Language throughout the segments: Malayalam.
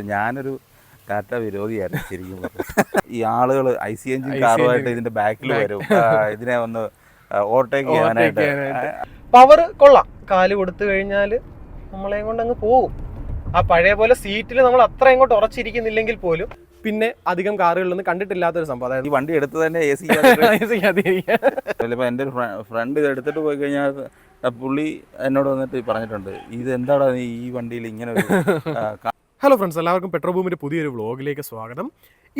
ഞാനൊരു ടാറ്റ വിരോധിയായിരുന്നു ശരിക്കും. ഈ ആളുകൾ IC എഞ്ചിൻ കാറുമായിട്ട് ഇതിന്റെ ബാക്കിൽ വരും, ഇതിനെ ഒന്ന് ഓവർടേക്ക് ചെയ്യാനായിട്ട്. പവർ കൊള്ളാം, കാല് കൊടുത്തു കഴിഞ്ഞാൽ നമ്മളെ കൊണ്ട് അങ്ങ് പോകും. ആ പഴയ പോലെ സീറ്റിൽ നമ്മൾ അത്ര ഇങ്ങോട്ട് ഉറച്ചിരിക്കുന്നില്ലെങ്കിൽ പോലും പിന്നെ അധികം കാറുകളിലൊന്നും കണ്ടിട്ടില്ലാത്തൊരു സംഭവം. അതായത് ഈ വണ്ടി എടുത്ത് തന്നെ AC ചിലപ്പോൾ എൻ്റെ ഒരു ഫ്രണ്ട് ഇത് എടുത്തിട്ട് പോയി കഴിഞ്ഞാൽ പുള്ളി എന്നോട് വന്നിട്ട് പറഞ്ഞിട്ടുണ്ട്, ഇത് എന്താണ് ഈ വണ്ടിയിൽ ഇങ്ങനെ ഒരു ഹലോ ഫ്രണ്ട്സ്, എല്ലാവർക്കും പെട്രോബൂമിൻ്റെ പുതിയൊരു വ്ളോഗിലേക്ക് സ്വാഗതം.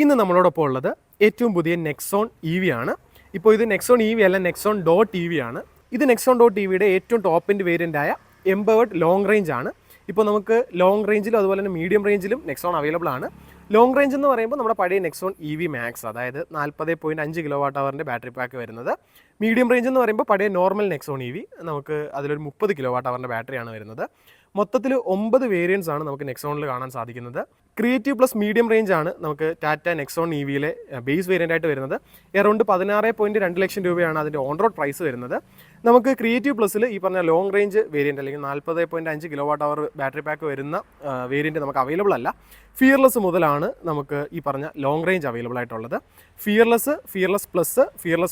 ഇന്ന് നമ്മളോടൊപ്പം ഉള്ളത് ഏറ്റവും പുതിയ നെക്സോൺ EV ആണ്. ഇപ്പോൾ ഇത് നെക്സോൺ EV അല്ല, നെക്സോൺ ഡോട്ട് EV ആണ്. ഇത് നെക്സോൺ ഡോട്ട് EVയുടെ ഏറ്റവും ടോപ്പ് എൻഡ് വേരിയൻ്റായ എംപവേർഡ് ലോങ് റേഞ്ച് ആണ്. ഇപ്പോൾ നമുക്ക് ലോങ് റേഞ്ചിലും അതുപോലെ തന്നെ മീഡിയം റേഞ്ചിലും നെക്സോൺ അവൈലബിൾ ആണ്. ലോങ് റേഞ്ച് എന്ന് പറയുമ്പോൾ നമ്മുടെ പഴയ നെക്സോൺ EV മാക്സ്, അതായത് 40.5 kWh ബാറ്ററി പാക്ക് വരുന്നത്. മീഡിയം റേഞ്ച് എന്ന് പറയുമ്പോൾ പഴയ നോർമൽ നെക്സോൺ EV, നമുക്ക് അതിലൊരു 30 kWh ബാറ്ററിയാണ് വരുന്നത്. മൊത്തത്തിൽ 9 വേരിയൻസ് ആണ് നമുക്ക് നെക്സോണിൽ കാണാൻ സാധിക്കുന്നത്. ക്രിയേറ്റീവ് പ്ലസ് മീഡിയം റേഞ്ച് ആണ് നമുക്ക് ടാറ്റ നെക്സോൺ EVയിലെ ബേസ് വേരിയൻ്റ് ആയിട്ട് വരുന്നത്. എറൗണ്ട് 16.2 ലക്ഷം രൂപയാണ് അതിൻ്റെ ഓൺ റോഡ് പ്രൈസ് വരുന്നത്. നമുക്ക് ക്രിയേറ്റീവ് പ്ലസ്സിൽ ഈ പറഞ്ഞ ലോങ് റേഞ്ച് വേരിയൻ്റ് അല്ലെങ്കിൽ 40.5 kWh ബാറ്ററി പാക്ക് വരുന്ന വേരിയൻറ്റ് നമുക്ക് അവൈലബിൾ അല്ല. ഫിയർലെസ് മുതലാണ് നമുക്ക് ഈ പറഞ്ഞ ലോങ് റേഞ്ച് അവൈലബിൾ ആയിട്ടുള്ളത്. ഫിയർലെസ്, ഫിയർലെസ്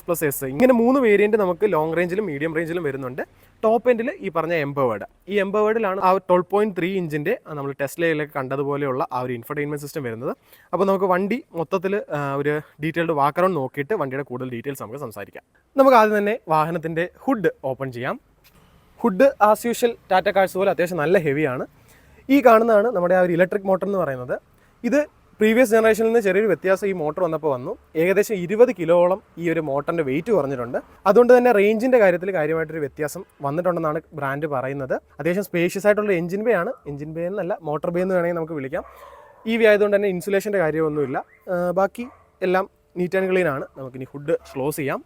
പ്ലസ് S, ഇങ്ങനെ 3 വേരിയൻറ്റ് നമുക്ക് ലോങ് റേഞ്ചിലും മീഡിയം റേഞ്ചിലും വരുന്നുണ്ട്. ടോപ്പ് എൻഡിൽ ഈ പറഞ്ഞ എംപവേർഡ്, ഈ എംപവേർഡിലാണ് ആ 12.3 ഇഞ്ചിൻ്റെ നമ്മൾ ടെസ്ലയിലൊക്കെ കണ്ടതുപോലെയുള്ള ആ ഒരു ഇൻഫർടൈൻമെൻറ്റ് സിസ്റ്റം വരുന്നത്. അപ്പോൾ നമുക്ക് വണ്ടി മൊത്തത്തിൽ ഒരു ഡീറ്റെയിൽഡ് വാക്കറൗണ്ട് നോക്കിയിട്ട് വണ്ടിയുടെ കൂടുതൽ ഡീറ്റെയിൽസ് നമുക്ക് സംസാരിക്കാം. നമുക്ക് ആദ്യം തന്നെ വാഹനത്തിൻ്റെ ഹുഡ് ഓപ്പൺ ചെയ്യാം. Hood as usual Tata cars പോലെ അത്യാവശ്യം നല്ല ഹെവിയാണ്. ഈ കാണുന്നതാണ് നമ്മുടെ ആ ഒരു ഇലക്ട്രിക് മോട്ടർ എന്ന് പറയുന്നത്. ഇത് പ്രീവിയസ് ജനറേഷനിൽ നിന്ന് ചെറിയൊരു വ്യത്യാസം ഈ മോട്ടർ വന്നപ്പോൾ വന്നു. ഏകദേശം 20 കിലോയോളം ഈ ഒരു മോട്ടറിൻ്റെ വെയിറ്റ് കുറഞ്ഞിട്ടുണ്ട്. അതുകൊണ്ട് തന്നെ റേഞ്ചിൻ്റെ കാര്യത്തിൽ കാര്യമായിട്ടൊരു വ്യത്യാസം വന്നിട്ടുണ്ടെന്നാണ് ബ്രാൻഡ് പറയുന്നത്. അത്യാവശ്യം സ്പേഷ്യസ് ആയിട്ടുള്ള എഞ്ചിൻ ബേ ആണ്. എഞ്ചിൻ ബേ എന്നല്ല, മോട്ടർ ബേ എന്ന് വേണമെങ്കിൽ നമുക്ക് വിളിക്കാം. EV ആയതുകൊണ്ട് തന്നെ ഇൻസുലേഷൻ്റെ കാര്യമൊന്നുമില്ല. ബാക്കി എല്ലാം നീറ്റ് ആൻഡ് ക്ലീൻ ആണ്. നമുക്കിനി ഹുഡ് ക്ലോസ് ചെയ്യാം.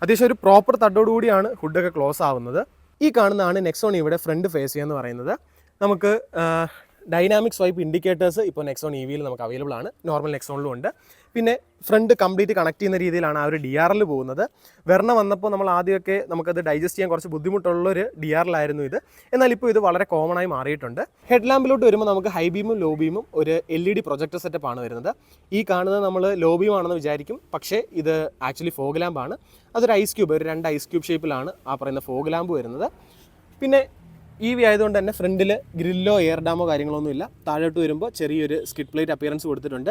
അത്യാവശ്യം ഒരു പ്രോപ്പർ തട്ടോടുകൂടിയാണ് ഹുഡൊക്കെ ക്ലോസ് ആവുന്നത്. ഈ കാണുന്നതാണ് നെക്സോൺ ഇവിടെ ഫ്രണ്ട് ഫേസ് എന്ന് പറയുന്നത്. നമുക്ക് ഡൈനാമിക് സ്വൈപ്പ് ഇൻഡിക്കേറ്റേഴ്സ് ഇപ്പോൾ നെക്സോൺ EVയിൽ നമുക്ക് അവൈലബിൾ ആണ്. നോർമൽ നെക്സോണിലും ഉണ്ട്. പിന്നെ ഫ്രണ്ട് കംപ്ലീറ്റ് കണക്ട് ചെയ്യുന്ന രീതിയിലാണ് ആ ഒരു DRL പോകുന്നത്. വെർണ വന്നപ്പോൾ നമ്മൾ ആദ്യമൊക്കെ നമുക്കത് ഡൈജസ്റ്റ് ചെയ്യാൻ കുറച്ച് ബുദ്ധിമുട്ടുള്ളൊരു DRL ആയിരുന്നു ഇത്. എന്നാൽ ഇപ്പോൾ ഇത് വളരെ കോമൺ ആയി മാറിയിട്ടുണ്ട്. ഹെഡ് ലാമ്പിലോട്ട് വരുമ്പോൾ നമുക്ക് ഹൈ ബീമും ലോ ബീമും ഒരു LED പ്രൊജക്ടർ സെറ്റപ്പ് ആണ് വരുന്നത്. ഈ കാണുന്നത് നമ്മൾ ലോ ബീം ആണെന്ന് വിചാരിക്കും, പക്ഷേ ഇത് ആക്ച്വലി ഫോഗ് ലാമ്പാണ്. അതൊരു ഐസ് ക്യൂബ്, ഒരു 2 ഐസ് ക്യൂബ് ഷേപ്പിലാണ് ആ പറയുന്ന ഫോഗ് ലാമ്പ് വരുന്നത്. പിന്നെ EV ആയതുകൊണ്ട് തന്നെ ഫ്രണ്ടിൽ ഗ്രില്ലോ എയർ ഡാമോ കാര്യങ്ങളൊന്നുമില്ല. താഴോട്ട് വരുമ്പോൾ ചെറിയൊരു സ്കിഡ് പ്ലേറ്റ് അപ്പിയറൻസ് കൊടുത്തിട്ടുണ്ട്.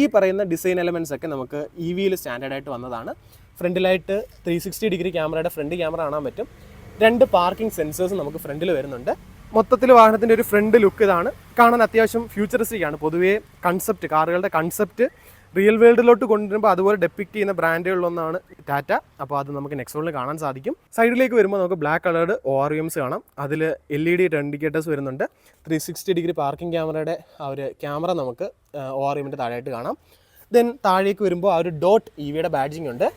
ഈ പറയുന്ന ഡിസൈൻ എലമെൻറ്റ്സ് ഒക്കെ നമുക്ക് EVയിൽ സ്റ്റാൻഡേർഡായിട്ട് വന്നതാണ്. ഫ്രണ്ടിലായിട്ട് 360 ഡിഗ്രി ക്യാമറയുടെ ഫ്രണ്ട് ക്യാമറ കാണാൻ പറ്റും. 2 പാർക്കിംഗ് സെൻസേഴ്സ് നമുക്ക് ഫ്രണ്ടിൽ വരുന്നുണ്ട്. മൊത്തത്തിൽ വാഹനത്തിൻ്റെ ഒരു ഫ്രണ്ട് ലുക്ക് ഇതാണ്. കാണാൻ അത്യാവശ്യം ഫ്യൂച്ചറിസ്റ്റിക് ആണ്. പൊതുവേ കൺസെപ്റ്റ്, കാറുകളുടെ കൺസെപ്റ്റ് റിയൽ വേൾഡിലോട്ട് കൊണ്ടുവരുമ്പോൾ അതുപോലെ ഡെപ്പിക്റ്റ് ചെയ്യുന്ന ബ്രാൻഡുകളിലൊന്നാണ് ടാറ്റ. അപ്പോൾ അത് നമുക്ക് നെക്സോണിൽ കാണാൻ സാധിക്കും. സൈഡിലേക്ക് വരുമ്പോൾ നമുക്ക് ബ്ലാക്ക് കളേർഡ് ORVMs കാണാം. അതിൽ LED ഇൻഡിക്കേറ്റേഴ്സ് വരുന്നുണ്ട്. 360 ഡിഗ്രി പാർക്കിംഗ് ക്യാമറയുടെ ആ ഒരു ക്യാമറ നമുക്ക് ORVMൻ്റെ താഴെയായിട്ട് കാണാം. ദെൻ താഴേക്ക് വരുമ്പോൾ ആ ഒരു ഡോട്ട് EVയുടെ ബാഡ്ജിങ് ഉണ്ട്.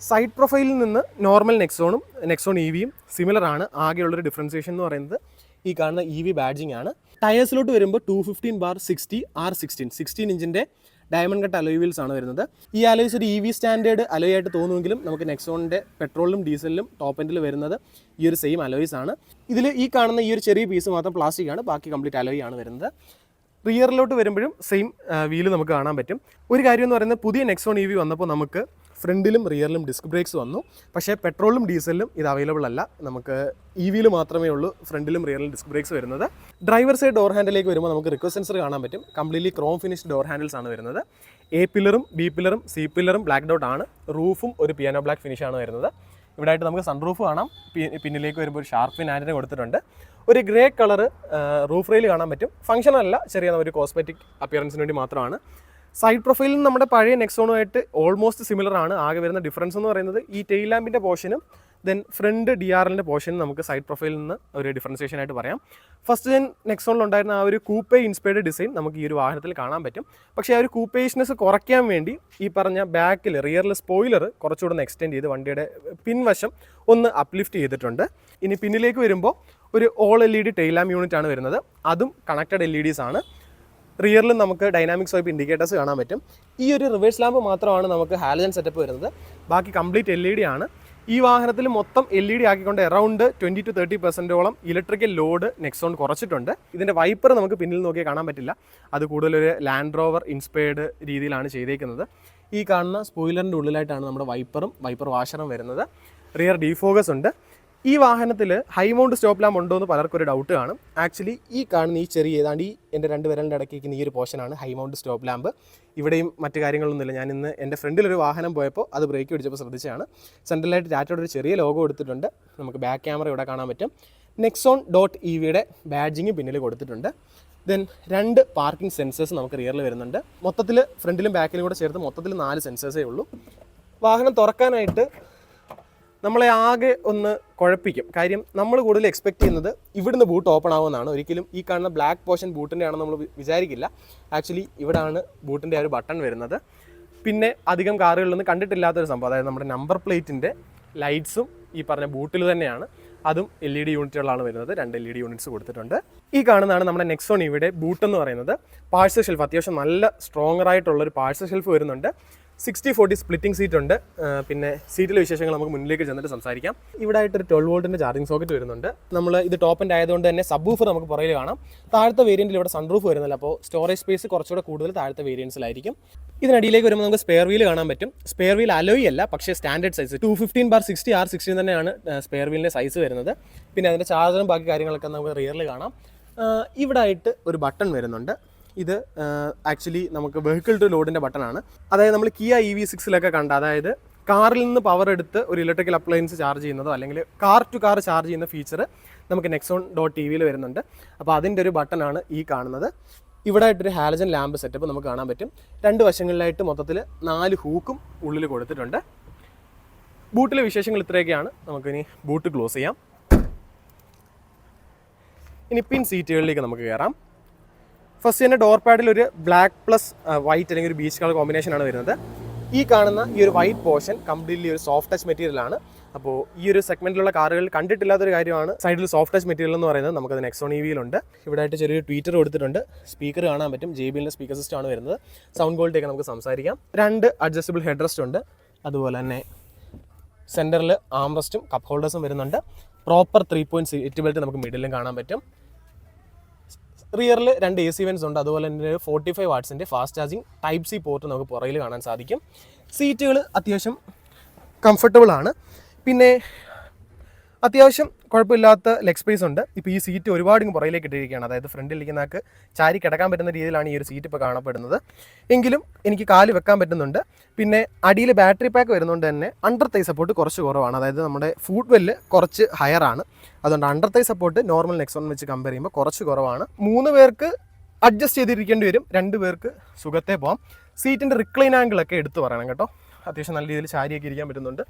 സൈഡ് പ്രൊഫൈലിൽ നിന്ന് നോർമൽ നെക്സോണും നെക്സോൺ EVയും സിമിലർ ആണ്. ആകെയുള്ളൊരു ഡിഫറൻസിയേഷൻ എന്ന് പറയുന്നത് ഈ കാണുന്ന EV ബാഡ്ജിങ് ആണ്. ടയേഴ്സിലോട്ട് വരുമ്പോൾ 215/60 R16 16 ഇഞ്ചിൻ്റെ ഡയമണ്ട് കട്ട് അലോയ് വീൽസ് ആണ് വരുന്നത്. ഈ അലോയ്സ് ഒരു EV സ്റ്റാൻഡേർഡ് അലോയ് ആയിട്ട് തോന്നുമെങ്കിലും നമുക്ക് നെക്സോണിൻ്റെ പെട്രോളിലും ഡീസലിലും ടോപ്പ് എൻഡിൽ വരുന്നത് ഈ ഒരു സെയിം അലോയ്സ് ആണ്. ഇതിൽ ഈ കാണുന്ന ഈ ഒരു ചെറിയ പീസ് മാത്രം പ്ലാസ്റ്റിക് ആണ്, ബാക്കി കംപ്ലീറ്റ് അലോയ് ആണ് വരുന്നത്. റിയറിലോട്ട് വരുമ്പോഴും സെയിം വീല് നമുക്ക് കാണാൻ പറ്റും. ഒരു കാര്യം എന്ന് പറയുന്നത് പുതിയ നെക്സോൺ EV വന്നപ്പോൾ നമുക്ക് ഫ്രണ്ടിലും റിയറിലും ഡിസ്ക് ബ്രേക്സ് വന്നു. പക്ഷേ പെട്രോളിലും ഡീസലിലും ഇത് അവൈലബിൾ അല്ല. നമുക്ക് EVയിൽ മാത്രമേ ഉള്ളൂ ഫ്രണ്ടിലും റിയറിലും ഡിസ്ക് ബ്രേക്സ് വരുന്നത്. ഡ്രൈവർ സൈഡ് ഡോർ ഹാൻഡിലേക്ക് വരുമ്പോൾ നമുക്ക് റിക്വസ്റ്റ് സെൻസർ കാണാൻ പറ്റും. Completely chrome finished door handles ആണ് വരുന്നത്. A പില്ലറും B പില്ലറും C പില്ലറും ബ്ലാക്ക് ഡോട്ട് ആണ്. റൂഫും ഒരു പിയാനോ ബ്ലാക്ക് ഫിനിഷാണ് വരുന്നത്. ഇവിടെ ആയിട്ട് നമുക്ക് സൺറൂഫ് കാണാം. പിന്നിലേക്ക് വരുമ്പോൾ ഒരു ഷാർപ്പ് ഫിൻ ആൻറ്റിന കൊടുത്തിട്ടുണ്ട്. ഒരു ഗ്രേ കളർ റൂഫ് റെയിൽ കാണാൻ പറ്റും. ഫംഗ്ഷൻ അല്ല, ചെറിയ ഒരു കോസ്മെറ്റിക് അപ്പിയറൻസിന് വേണ്ടി മാത്രമാണ്. സൈഡ് പ്രൊഫൈലിൽ നമ്മുടെ പഴയ നെക്സോണുമായിട്ട് ഓൾമോസ്റ്റ് സിമിലർ ആണ്. ആകെ വരുന്ന ഡിഫറൻസ് എന്ന് പറയുന്നത് ഈ ടെയിൽ ലാമ്പിൻ്റെ പോർഷനും ദെൻ ഫ്രണ്ട് DRLൻ്റെ പോർഷനും നമുക്ക് സൈഡ് പ്രൊഫൈലിൽ നിന്ന് ഒരു ഡിഫറൻസിയേഷൻ ആയിട്ട് പറയാം. ഫസ്റ്റ് ജെൻ നെക്സോണിലുണ്ടായിരുന്ന ആ ഒരു കൂപ്പേ ഇൻസ്പയർഡ് ഡിസൈൻ നമുക്ക് ഈ ഒരു വാഹനത്തിൽ കാണാൻ പറ്റും. പക്ഷേ ആ ഒരു കൂപ്പേഷ്നെസ് കുറയ്ക്കാൻ വേണ്ടി ഈ പറഞ്ഞ ബാക്കിൽ റിയറിൽ സ്പോയിലർ കുറച്ചുകൂടെ എക്സ്റ്റെൻഡ് ചെയ്ത് വണ്ടിയുടെ പിൻവശം ഒന്ന് അപ്ലിഫ്റ്റ് ചെയ്തിട്ടുണ്ട്. ഇനി പിന്നിലേക്ക് വരുമ്പോൾ ഒരു all LED tail lamp unit ആണ് വരുന്നത്. അതും കണക്റ്റഡ് LEDs ആണ്. റിയറിലും നമുക്ക് ഡൈനാമിക് സ്വൈപ്പ് ഇൻഡിക്കേറ്റേഴ്സ് കാണാൻ പറ്റും. ഈ ഒരു റിവേഴ്സ് ലാമ്പ് മാത്രമാണ് നമുക്ക് ഹാലജൻ സെറ്റപ്പ് വരുന്നത്. ബാക്കി കംപ്ലീറ്റ് LED ആണ്. ഈ വാഹനത്തിൽ മൊത്തം LED ആക്കിക്കൊണ്ട് around 20 to 30% electrical load Nexon കുറച്ചിട്ടുണ്ട്. ഇതിൻ്റെ വൈപ്പർ നമുക്ക് പിന്നിൽ നോക്കിയാൽ കാണാൻ പറ്റില്ല, അത് കൂടുതലൊരു ലാൻഡ് റോവർ ഇൻസ്പയർഡ് രീതിയിലാണ് ചെയ്തേക്കുന്നത്. ഈ കാണുന്ന സ്പോയിലറിൻ്റെ ഉള്ളിലായിട്ടാണ് നമ്മുടെ വൈപ്പർ വാഷറും വരുന്നത്. റിയർ ഡീഫോക്കസ് ഉണ്ട്. ഈ വാഹനത്തിൽ ഹൈ മൗണ്ട് സ്റ്റോപ്പ് ലാമ്പ് ഉണ്ടോ എന്ന് പലർക്കും ഒരു ഡൗട്ട് കാണും. ആക്ച്വലി ഈ കാണുന്ന ഈ ചെറിയ ഏതാണ്ട് ഈ എൻ്റെ 2 വിരലിൻ്റെ ഇടയ്ക്ക് ഈ ഒരു പോർഷനാണ് ഹൈ മൗണ്ട് സ്റ്റോപ്പ് ലാമ്പ്. ഇവിടെയും മറ്റു കാര്യങ്ങളൊന്നുമില്ല. ഞാൻ ഇന്ന് എൻ്റെ ഫ്രണ്ടിലൊരു വാഹനം പോയപ്പോൾ അത് ബ്രേക്ക് പിടിച്ചപ്പോൾ ശ്രദ്ധിച്ചതാണ്. സെൻട്രലായിട്ട് ടാറ്റയുടെ ഒരു ചെറിയ ലോഗോ കൊടുത്തിട്ടുണ്ട്. നമുക്ക് ബാക്ക് ക്യാമറ ഇവിടെ കാണാൻ പറ്റും. nexon.ev ബാഡ്ജിങ് പിന്നിൽ കൊടുത്തിട്ടുണ്ട്. ദെൻ 2 പാർക്കിംഗ് സെൻസേഴ്സ് നമുക്ക് റിയറിൽ വരുന്നുണ്ട്. മൊത്തത്തിൽ ഫ്രണ്ടിലും ബാക്കിലും കൂടെ ചേർത്ത് മൊത്തത്തിൽ 4 സെൻസേഴ്സേ ഉള്ളൂ. വാഹനം തുറക്കാനായിട്ട് നമ്മളെ ആകെ ഒന്ന് കുഴപ്പിക്കും. കാര്യം നമ്മൾ കൂടുതൽ എക്സ്പെക്ട് ചെയ്യുന്നത് ഇവിടുന്ന് ബൂട്ട് ഓപ്പൺ ആവുമെന്നാണ്. ഒരിക്കലും ഈ കാണുന്ന ബ്ലാക്ക് പോർഷൻ ബൂട്ടിൻ്റെ ആണെന്ന് നമ്മൾ വിചാരിക്കില്ല. ആക്ച്വലി ഇവിടാണ് ബൂട്ടിൻ്റെ ആ ഒരു ബട്ടൺ വരുന്നത്. പിന്നെ അധികം കാറുകളിലൊന്നും കണ്ടിട്ടില്ലാത്തൊരു സംഭവം, അതായത് നമ്മുടെ നമ്പർ പ്ലേറ്റിൻ്റെ ലൈറ്റ്സും ഈ പറഞ്ഞ ബൂട്ടിൽ തന്നെയാണ്. അതും LED യൂണിറ്റുകളാണ് വരുന്നത്. 2 LED യൂണിറ്റ്സ് കൊടുത്തിട്ടുണ്ട്. ഈ കാണുന്നതാണ് നമ്മുടെ നെക്സോൺ ഇവിടെ ബൂട്ട് എന്ന് പറയുന്നത്. പാഴ്സൽ ഷെൽഫ് അത്യാവശ്യം നല്ല സ്ട്രോങ്ങർ ആയിട്ടുള്ളൊരു പാഴ്സൽ ഷെൽഫ് വരുന്നുണ്ട്. 60-40 സ്പ്ലിറ്റിംഗ് സീറ്റ് ഉണ്ട്. പിന്നെ സീറ്റിലെ വിശേഷങ്ങൾ നമുക്ക് മുന്നിലേക്ക് ചെന്നിട്ട് സംസാരിക്കാം. ഇവിടെ ആയിട്ടൊരു 12 വോൾട്ടിൻ്റെ ചാർജിങ് സോക്കറ്റ് വരുന്നുണ്ട്. നമ്മൾ ഇത് ടോപ്പ് എൻഡ് ആയതുകൊണ്ട് തന്നെ സബ് വൂഫർ നമുക്ക് പുറകിൽ കാണാം. താഴത്തെ വേരിയൻറ്റിൽ ഇവിടെ സൺറൂഫ് വരുന്നില്ല, അപ്പോൾ സ്റ്റോറേജ് സ്പേസ് കുറച്ചുകൂടെ കൂടുതൽ താഴത്തെ വേരിയൻസിലായിരിക്കും. ഇതിനടിയിലേക്ക് വരുമ്പോൾ നമുക്ക് സ്പെയർ വീൽ കാണാൻ പറ്റും. സ്പെയർ വീൽ അലോയ് അല്ല, പക്ഷേ സ്റ്റാൻഡേർഡ് സൈസ് 215/60 R16 തന്നെയാണ് സ്പെയർ വീലിൻ്റെ സൈസ് വരുന്നത്. പിന്നെ അതിൻ്റെ ചാർജറും ബാക്കി കാര്യങ്ങളൊക്കെ നമുക്ക് റിയറിൽ കാണാം. ഇവിടെ ആയിട്ട് ഒരു ബട്ടൺ വരുന്നുണ്ട്. ഇത് ആക്ച്വലി നമുക്ക് വെഹിക്കിൾ ടു ലോഡിൻ്റെ ബട്ടണാണ്. അതായത് നമ്മൾ Kia EV6 കണ്ട, അതായത് കാറിൽ നിന്ന് പവർ എടുത്ത് ഒരു ഇലക്ട്രിക്കൽ അപ്ലയൻസ് ചാർജ് ചെയ്യുന്നതോ അല്ലെങ്കിൽ കാർ ടു കാർ ചാർജ് ചെയ്യുന്ന ഫീച്ചർ നമുക്ക് nexon.ev വരുന്നുണ്ട്. അപ്പോൾ അതിൻ്റെ ഒരു ബട്ടണാണ് ഈ കാണുന്നത്. ഇവിടെ ആയിട്ടൊരു ഹാലജൻ ലാമ്പ് സെറ്റപ്പ് നമുക്ക് കാണാൻ പറ്റും. 2 വശങ്ങളിലായിട്ട് മൊത്തത്തിൽ 4 ഹൂക്കും ഉള്ളിൽ കൊടുത്തിട്ടുണ്ട്. ബൂട്ടിലെ വിശേഷങ്ങൾ ഇത്രയൊക്കെയാണ്. നമുക്കിനി ബൂട്ട് ക്ലോസ് ചെയ്യാം. ഇനി പിൻ സീറ്റുകളിലേക്ക് നമുക്ക് കയറാം. ഫസ്റ്റ് തന്നെ ഡോർ പാഡിൽ ഒരു ബ്ലാക്ക് പ്ലസ് വൈറ്റ് അല്ലെങ്കിൽ ഒരു ബീച്ച് കളർ കോമ്പിനേഷനാണ് വരുന്നത്. ഈ കാണുന്ന ഈ ഒരു വൈറ്റ് പോർഷൻ കംപ്ലീറ്റ്ലി ഒരു സോഫ്റ്റ് ടച്ച് മെറ്റീരിയലാണ്. അപ്പോൾ ഈ ഒരു സെഗ്മെൻറ്റിലുള്ള കാറുകൾ കണ്ടിട്ടില്ലാത്തൊരു കാര്യമാണ് സൈഡിൽ സോഫ്റ്റ് ടച്ച് മെറ്റീരിയൽ എന്ന് പറയുന്നത്. നമുക്കത് നെക്സോൺ EVയിലുണ്ട്. ഇവിടെ ആയിട്ട് ചെറിയൊരു ട്വീറ്റർ കൊടുത്തിട്ടുണ്ട്. സ്പീക്കർ കാണാൻ പറ്റും. JBLൻ്റെ സ്പീക്കർ സിസ്റ്റം ആണ് വരുന്നത്. സൗണ്ട് ക്വാളിറ്റിയൊക്കെ നമുക്ക് സംസാരിക്കാം. 2 അഡ്ജസ്റ്റബിൾ ഹെഡ് റെസ്റ്റ് ഉണ്ട്. അതുപോലെ തന്നെ സെൻറ്ററിൽ ആംറസ്റ്റും കപ്പ് ഹോൾഡേഴ്സും വരുന്നുണ്ട്. പ്രോപ്പർ 3-point സീറ്റ് ബെൽറ്റ് നമുക്ക് മിഡിലും കാണാൻ പറ്റും. റിയറിൽ 2 AC വെൻസ് ഉണ്ട്. അതുപോലെ തന്നെ 45 വാട്ട്സിൻ്റെ ഫാസ്റ്റ് ചാർജിങ് Type-C പോർട്ട് നമുക്ക് പുറകിൽ കാണാൻ സാധിക്കും. സീറ്റുകൾ അത്യാവശ്യം കംഫർട്ടബിൾ ആണ്. പിന്നെ അത്യാവശ്യം കുഴപ്പമില്ലാത്ത ലെഗ് സ്പേസ് ഉണ്ട്. ഇപ്പോൾ ഈ സീറ്റ് ഒരുപാട് പുറകിലേക്ക് ഇട്ടിരിക്കുകയാണ്. അതായത് ഫ്രണ്ടിൽ ഇരിക്കുന്നവർക്ക് ചാരി കിടക്കാൻ പറ്റുന്ന രീതിയിലാണ് ഈ ഒരു സീറ്റ് ഇപ്പോൾ കാണപ്പെടുന്നത്. എങ്കിലും എനിക്ക് കാല് വെക്കാൻ പറ്റുന്നുണ്ട്. പിന്നെ അടിയിൽ ബാറ്ററി പാക്ക് വരുന്നതുകൊണ്ട് തന്നെ അണ്ടർ തൈ സപ്പോർട്ട് കുറച്ച് കുറവാണ്. അതായത് നമ്മുടെ ഫുട് വെല്ല് കുറച്ച് ഹയർ ആണ്. അതുകൊണ്ട് അണ്ടർ തൈ സപ്പോർട്ട് നോർമൽ നെക്സോൺ വെച്ച് കമ്പയർ ചെയ്യുമ്പോൾ കുറച്ച് കുറവാണ്. 3 പേർക്ക് അഡ്ജസ്റ്റ് ചെയ്തിരിക്കേണ്ടി വരും, 2 പേർക്ക് സുഖത്തെ പോകാം. സീറ്റിൻ്റെ റിക്ലൈൻ ആംഗിളൊക്കെ എടുത്ത് പറയണം കേട്ടോ. അത്യാവശ്യം നല്ല രീതിയിൽ ചാരിയൊക്കെ ഇരിക്കാൻ പറ്റുന്നുണ്ട്.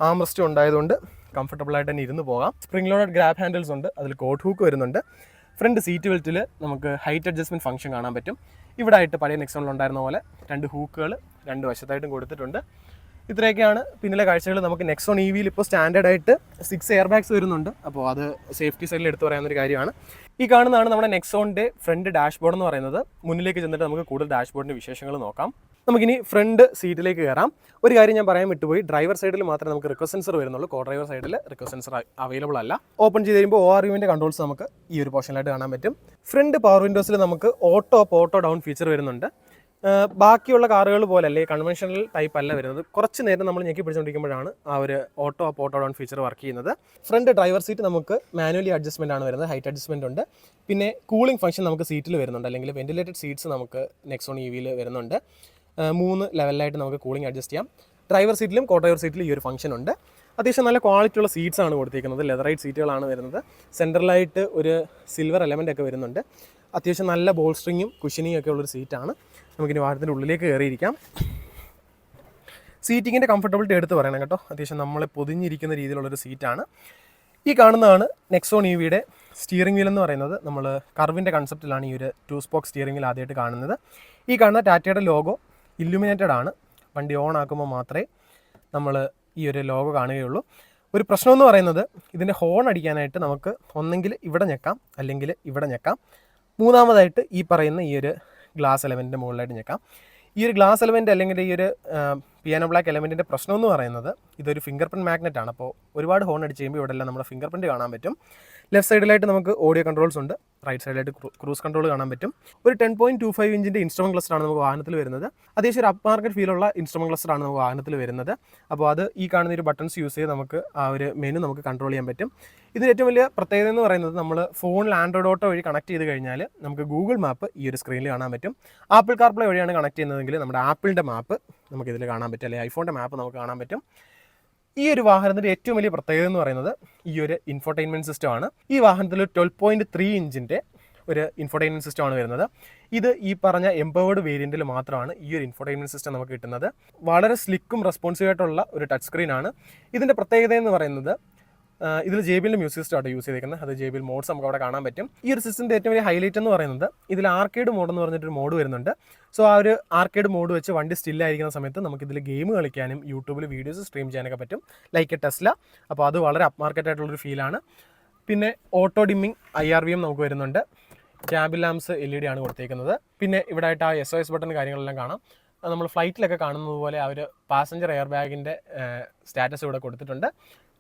ആംറസ്റ്റ് ഉണ്ടായതുകൊണ്ട് കംഫർട്ടബിളായിട്ട് തന്നെ ഇരുന്ന് പോകാം. സ്പ്രിംഗ് ലോഡഡ് ഗ്രാബ് ഹാൻഡിൽസ് ഉണ്ട്. അതിൽ കോട്ട് ഹൂക്ക് വരുന്നുണ്ട്. ഫ്രണ്ട് സീറ്റ് ബെൽറ്റിൽ നമുക്ക് ഹൈറ്റ് അഡ്ജസ്റ്റ്മെൻറ്റ് ഫംഗ്ഷൻ കാണാൻ പറ്റും. ഇവിടെ ആയിട്ട് പഴയ നെക്സോണിലുണ്ടായിരുന്ന പോലെ 2 ഹൂക്കുകൾ 2 വശത്തായിട്ടും കൊടുത്തിട്ടുണ്ട്. ഇത്രയൊക്കെയാണ് പിന്നിലെ കാഴ്ചകൾ. നമുക്ക് നെക്സോൺ EVയിൽ ഇപ്പോൾ സ്റ്റാൻഡേർഡായിട്ട് 6 എയർ ബാഗ്സ് വരുന്നുണ്ട്. അപ്പോൾ അത് സേഫ്റ്റി സൈഡിൽ എടുത്തു പറയാവുന്നൊരു കാര്യമാണ്. ഈ കാണുന്നതാണ് നമ്മുടെ നെക്സോണിൻ്റെ ഫ്രണ്ട് ഡാഷ്ബോർഡ് എന്ന് പറയുന്നത്. മുന്നിലേക്ക് ചെന്നിട്ട് നമുക്ക് കൂടുതൽ ഡാഷ്ബോർഡിൻ്റെ വിശേഷങ്ങൾ നോക്കാം. നമുക്കിനി ഫ്രണ്ട് സീറ്റിലേക്ക് കയറാം. ഒരു കാര്യം ഞാൻ പറയാൻ വിട്ടുപോയി, ഡ്രൈവർ സൈഡിൽ മാത്രമേ നമുക്ക് റിക്വസ്റ്റ് സെൻസർ വരുന്നുള്ളൂ. കോ ഡ്രൈവർ സൈഡിൽ റിക്വസ്റ്റ് സെൻസർ അവൈലബിൾ അല്ല. ഓപ്പൺ ചെയ്ത് കഴിയുമ്പോൾ ORUവിൻ്റെ കൺട്രോൾസ് നമുക്ക് ഈ ഒരു പോർഷനിലായിട്ട് കാണാൻ പറ്റും. ഫ്രണ്ട് പവർ വിൻഡോസിൽ നമുക്ക് ഓട്ടോ ഡൗൺ ഫീച്ചർ വരുന്നുണ്ട്. ബാക്കിയുള്ള കാറുകൾ പോലെ അല്ലേ, കൺവെൻഷണൽ ടൈപ്പ് അല്ല വരുന്നത്. കുറച്ച് നേരം നമ്മൾ ഞെക്കി പിടിച്ചുകൊണ്ടിരിക്കുമ്പോഴാണ് ആ ഒരു ഓട്ടോ ഡൗൺ ഫീച്ചർ വർക്ക് ചെയ്യുന്നത്. ഫ്രണ്ട് ഡ്രൈവർ സീറ്റ് നമുക്ക് മാനുവലി അഡ്ജസ്റ്റ്മെൻ്റ് ആണ് വരുന്നത്. ഹൈറ്റ് അഡ്ജസ്റ്റ്മെൻ്റ് ഉണ്ട്. പിന്നെ കൂളിംഗ് ഫംഗ്ഷൻ നമുക്ക് സീറ്റിൽ വരുന്നുണ്ട്, അല്ലെങ്കിൽ വെന്റിലേറ്റഡ് സീറ്റ്സ് നമുക്ക് നെക്സോൺ EVയിൽ വരുന്നുണ്ട്. 3 ലെവലിലായിട്ട് നമുക്ക് കൂളിംഗ് അഡ്ജസ്റ്റ് ചെയ്യാം. ഡ്രൈവർ സീറ്റിലും കോ ഡ്രൈവർ സീറ്റിലും ഈ ഒരു ഫംഗ്ഷൻ ഉണ്ട്. അത്യാവശ്യം നല്ല ക്വാളിറ്റി ഉള്ള സീറ്റ്സ് ആണ് കൊടുത്തിരിക്കുന്നത്. ലെതറൈറ്റ് സീറ്റുകളാണ് വരുന്നത്. സെൻട്രലായിട്ട് ഒരു സിൽവർ എലമെൻ്റ് ഒക്കെ വരുന്നുണ്ട്. അത്യാവശ്യം നല്ല ബോൾസ്റ്ററിങ്ങും കുഷനിങ്ങും ഒക്കെ ഉള്ളൊരു സീറ്റാണ്. നമുക്കിനി വാഹനത്തിൻ്റെ ഉള്ളിലേക്ക് കയറിയിരിക്കാം. സീറ്റിങ്ങിൻ്റെ കംഫർട്ടബിലിറ്റി എടുത്ത് പറയണം കേട്ടോ. അത്യാവശ്യം നമ്മളെ പൊതിഞ്ഞിരിക്കുന്ന രീതിയിലുള്ളൊരു സീറ്റാണ്. ഈ കാണുന്നതാണ് നെക്സോൺ EVയുടെ സ്റ്റിയറിംഗ് വീൽ എന്ന് പറയുന്നത്. നമ്മൾ കർവിൻ്റെ കൺസെപ്റ്റിലാണ് ഈ ഒരു 2 സ്പോക്ക് സ്റ്റിയറിംഗ് വീൽ ആദ്യമായിട്ട് കാണുന്നത്. ഈ കാണുന്ന ടാറ്റയുടെ ലോഗോ ഇല്ലുമിനേറ്റഡ് ആണ്. വണ്ടി ഓൺ ആക്കുമ്പോൾ മാത്രമേ നമ്മൾ ഈ ഒരു ലോഗോ കാണുകയുള്ളൂ. ഒരു പ്രശ്നമെന്ന് പറയുന്നത് ഇതിൻ്റെ ഹോൺ അടിക്കാനായിട്ട് നമുക്ക് ഒന്നെങ്കിൽ ഇവിടെ ഞെക്കാം, അല്ലെങ്കിൽ ഇവിടെ ഞെക്കാം. മൂന്നാമതായിട്ട് ഈ പറയുന്ന ഈ ഒരു ഗ്ലാസ് എലമെൻറ്റിൻ്റെ മുകളിലായിട്ട് ഞെക്കാം. ഈ ഒരു ഗ്ലാസ് എലമെൻ്റ് അല്ലെങ്കിൽ ഈ ഒരു പിയാനോ ബ്ലാക്ക് എലമെൻറ്റിൻ്റെ പ്രശ്നം എന്ന് പറയുന്നത് ഇതൊരു ഫിംഗർ പ്രിൻറ്റ് മാഗ്നറ്റ് ആണ്. അപ്പോൾ ഒരുപാട് ഹോൺ അടിച്ച് കഴിയുമ്പോൾ ഇവിടെ എല്ലാം നമ്മുടെ ഫിംഗർ പ്രിൻറ്റ് കാണാൻ പറ്റും. ലെഫ്റ്റ് സൈഡിലായിട്ട് നമുക്ക് ഓഡിയോ കൺട്രോൾസ് ഉണ്ട്, റൈറ്റ് സൈഡിലായിട്ട് ക്രൂസ് കൺട്രോൾ കാണാൻ പറ്റും. ഒരു 10.25 ഇഞ്ചിൻ്റെ ഇൻസ്ട്രുമെൻറ്റ് ക്ലസ്റ്റർ ആണ് നമുക്ക് വാഹനത്തിൽ വരുന്നത്. അത്യാവശ്യം ഒരു അപ്പ് മാർക്കറ്റ് ഫീലുള്ള ഇൻസ്ട്രുമെൻറ്റ് ക്ലസ്റ്റർ ആണ് നമുക്ക് വാഹനത്തിൽ വരുന്നത്. അപ്പോൾ അത് ഈ കാണുന്ന ഒരു ബട്ടൺസ് യൂസ് ചെയ്ത് നമുക്ക് ആ ഒരു മെനു നമുക്ക് കൺട്രോൾ ചെയ്യാൻ പറ്റും. ഇതിന് ഏറ്റവും വലിയ പ്രത്യേകത എന്ന് പറയുന്നത് നമ്മൾ ഫോണിൽ ആൻഡ്രോയിഡ് ഓട്ടോ വഴി കണക്ട് ചെയ്ത് കഴിഞ്ഞാൽ നമുക്ക് ഗൂഗിൾ മാപ്പ് ഈ ഒരു സ്ക്രീനിൽ കാണാൻ പറ്റും. ആപ്പിൾ കാർപ്ലേ വഴിയാണ് കണക്ട് ചെയ്യുന്നതെങ്കിൽ നമ്മുടെ ആപ്പിളിൻ്റെ മാപ്പ് നമുക്കിതിൽ കാണാൻ പറ്റും, അല്ലെങ്കിൽ ഐഫോണിൻ്റെ മാപ്പ് നമുക്ക് കാണാൻ പറ്റും. ഈ ഒരു വാഹനത്തിൻ്റെ ഏറ്റവും വലിയ പ്രത്യേകത എന്ന് പറയുന്നത് ഈ ഒരു ഇൻഫോർടൈൻമെൻറ്റ് സിസ്റ്റമാണ്. ഈ വാഹനത്തിൽ 12.3 ഇഞ്ചിൻ്റെ ഒരു ഇൻഫോർടൈൻമെൻറ്റ് സിസ്റ്റമാണ് വരുന്നത്. ഇത് ഈ പറഞ്ഞ എംപവേർഡ് വേരിയൻറ്റിൽ മാത്രമാണ് ഈ ഒരു ഇൻഫോർടൈൻമെൻറ്റ് സിസ്റ്റം നമുക്ക് കിട്ടുന്നത്. വളരെ സ്ലിക്കും റെസ്പോൺസീവ് ആയിട്ടുള്ള ഒരു ടച്ച് സ്ക്രീനാണ്. ഇതിൻ്റെ പ്രത്യേകത എന്ന് പറയുന്നത് ഇതിൽ JBLൻ്റെ മ്യൂസിക് സിസ്റ്റം ആണ് യൂസ് ചെയ്തേക്കുന്നത്. അത് JBL മോഡ്സ് നമുക്ക് അവിടെ കാണാൻ പറ്റും. ഈ ഒരു സിസ്റ്റത്തിൻ്റെ ഏറ്റവും വലിയ ഹൈലൈറ്റ് എന്ന് പറയുന്നത് ഇതിൽ ആർക്കേഡ് മോഡ് എന്ന് പറഞ്ഞിട്ടൊരു മോഡ് വരുന്നുണ്ട്. സോ ആ ഒരു ആർക്കേഡ് മോഡ് വെച്ച് വണ്ടി സ്റ്റില്ലായിരിക്കുന്ന സമയത്ത് നമുക്കിതിൽ ഗെയിം കളിക്കാനും യൂട്യൂബിൽ വീഡിയോസ് സ്ട്രീം ചെയ്യാനൊക്കെ പറ്റും, ലൈക്ക് എ ടെസ്ല. അപ്പോൾ അത് വളരെ അപ്പ് മാർക്കറ്റ് ആയിട്ടുള്ളൊരു ഫീലാണ്. പിന്നെ ഓട്ടോ ഡിമ്മിങ് IRVM നമുക്ക് വരുന്നുണ്ട്. ക്യാബിൻ ലാംപ്സ് LED ആണ് കൊടുത്തേക്കുന്നത്. പിന്നെ ഇവിടെ ആയിട്ട് ആ SOS ബട്ടൺ കാര്യങ്ങളെല്ലാം കാണാം. നമ്മൾ ഫ്ലൈറ്റിലൊക്കെ കാണുന്നത് പോലെ ആ ഒരു പാസഞ്ചർ എയർ ബാഗിൻ്റെ സ്റ്റാറ്റസ് ഇവിടെ കൊടുത്തിട്ടുണ്ട്.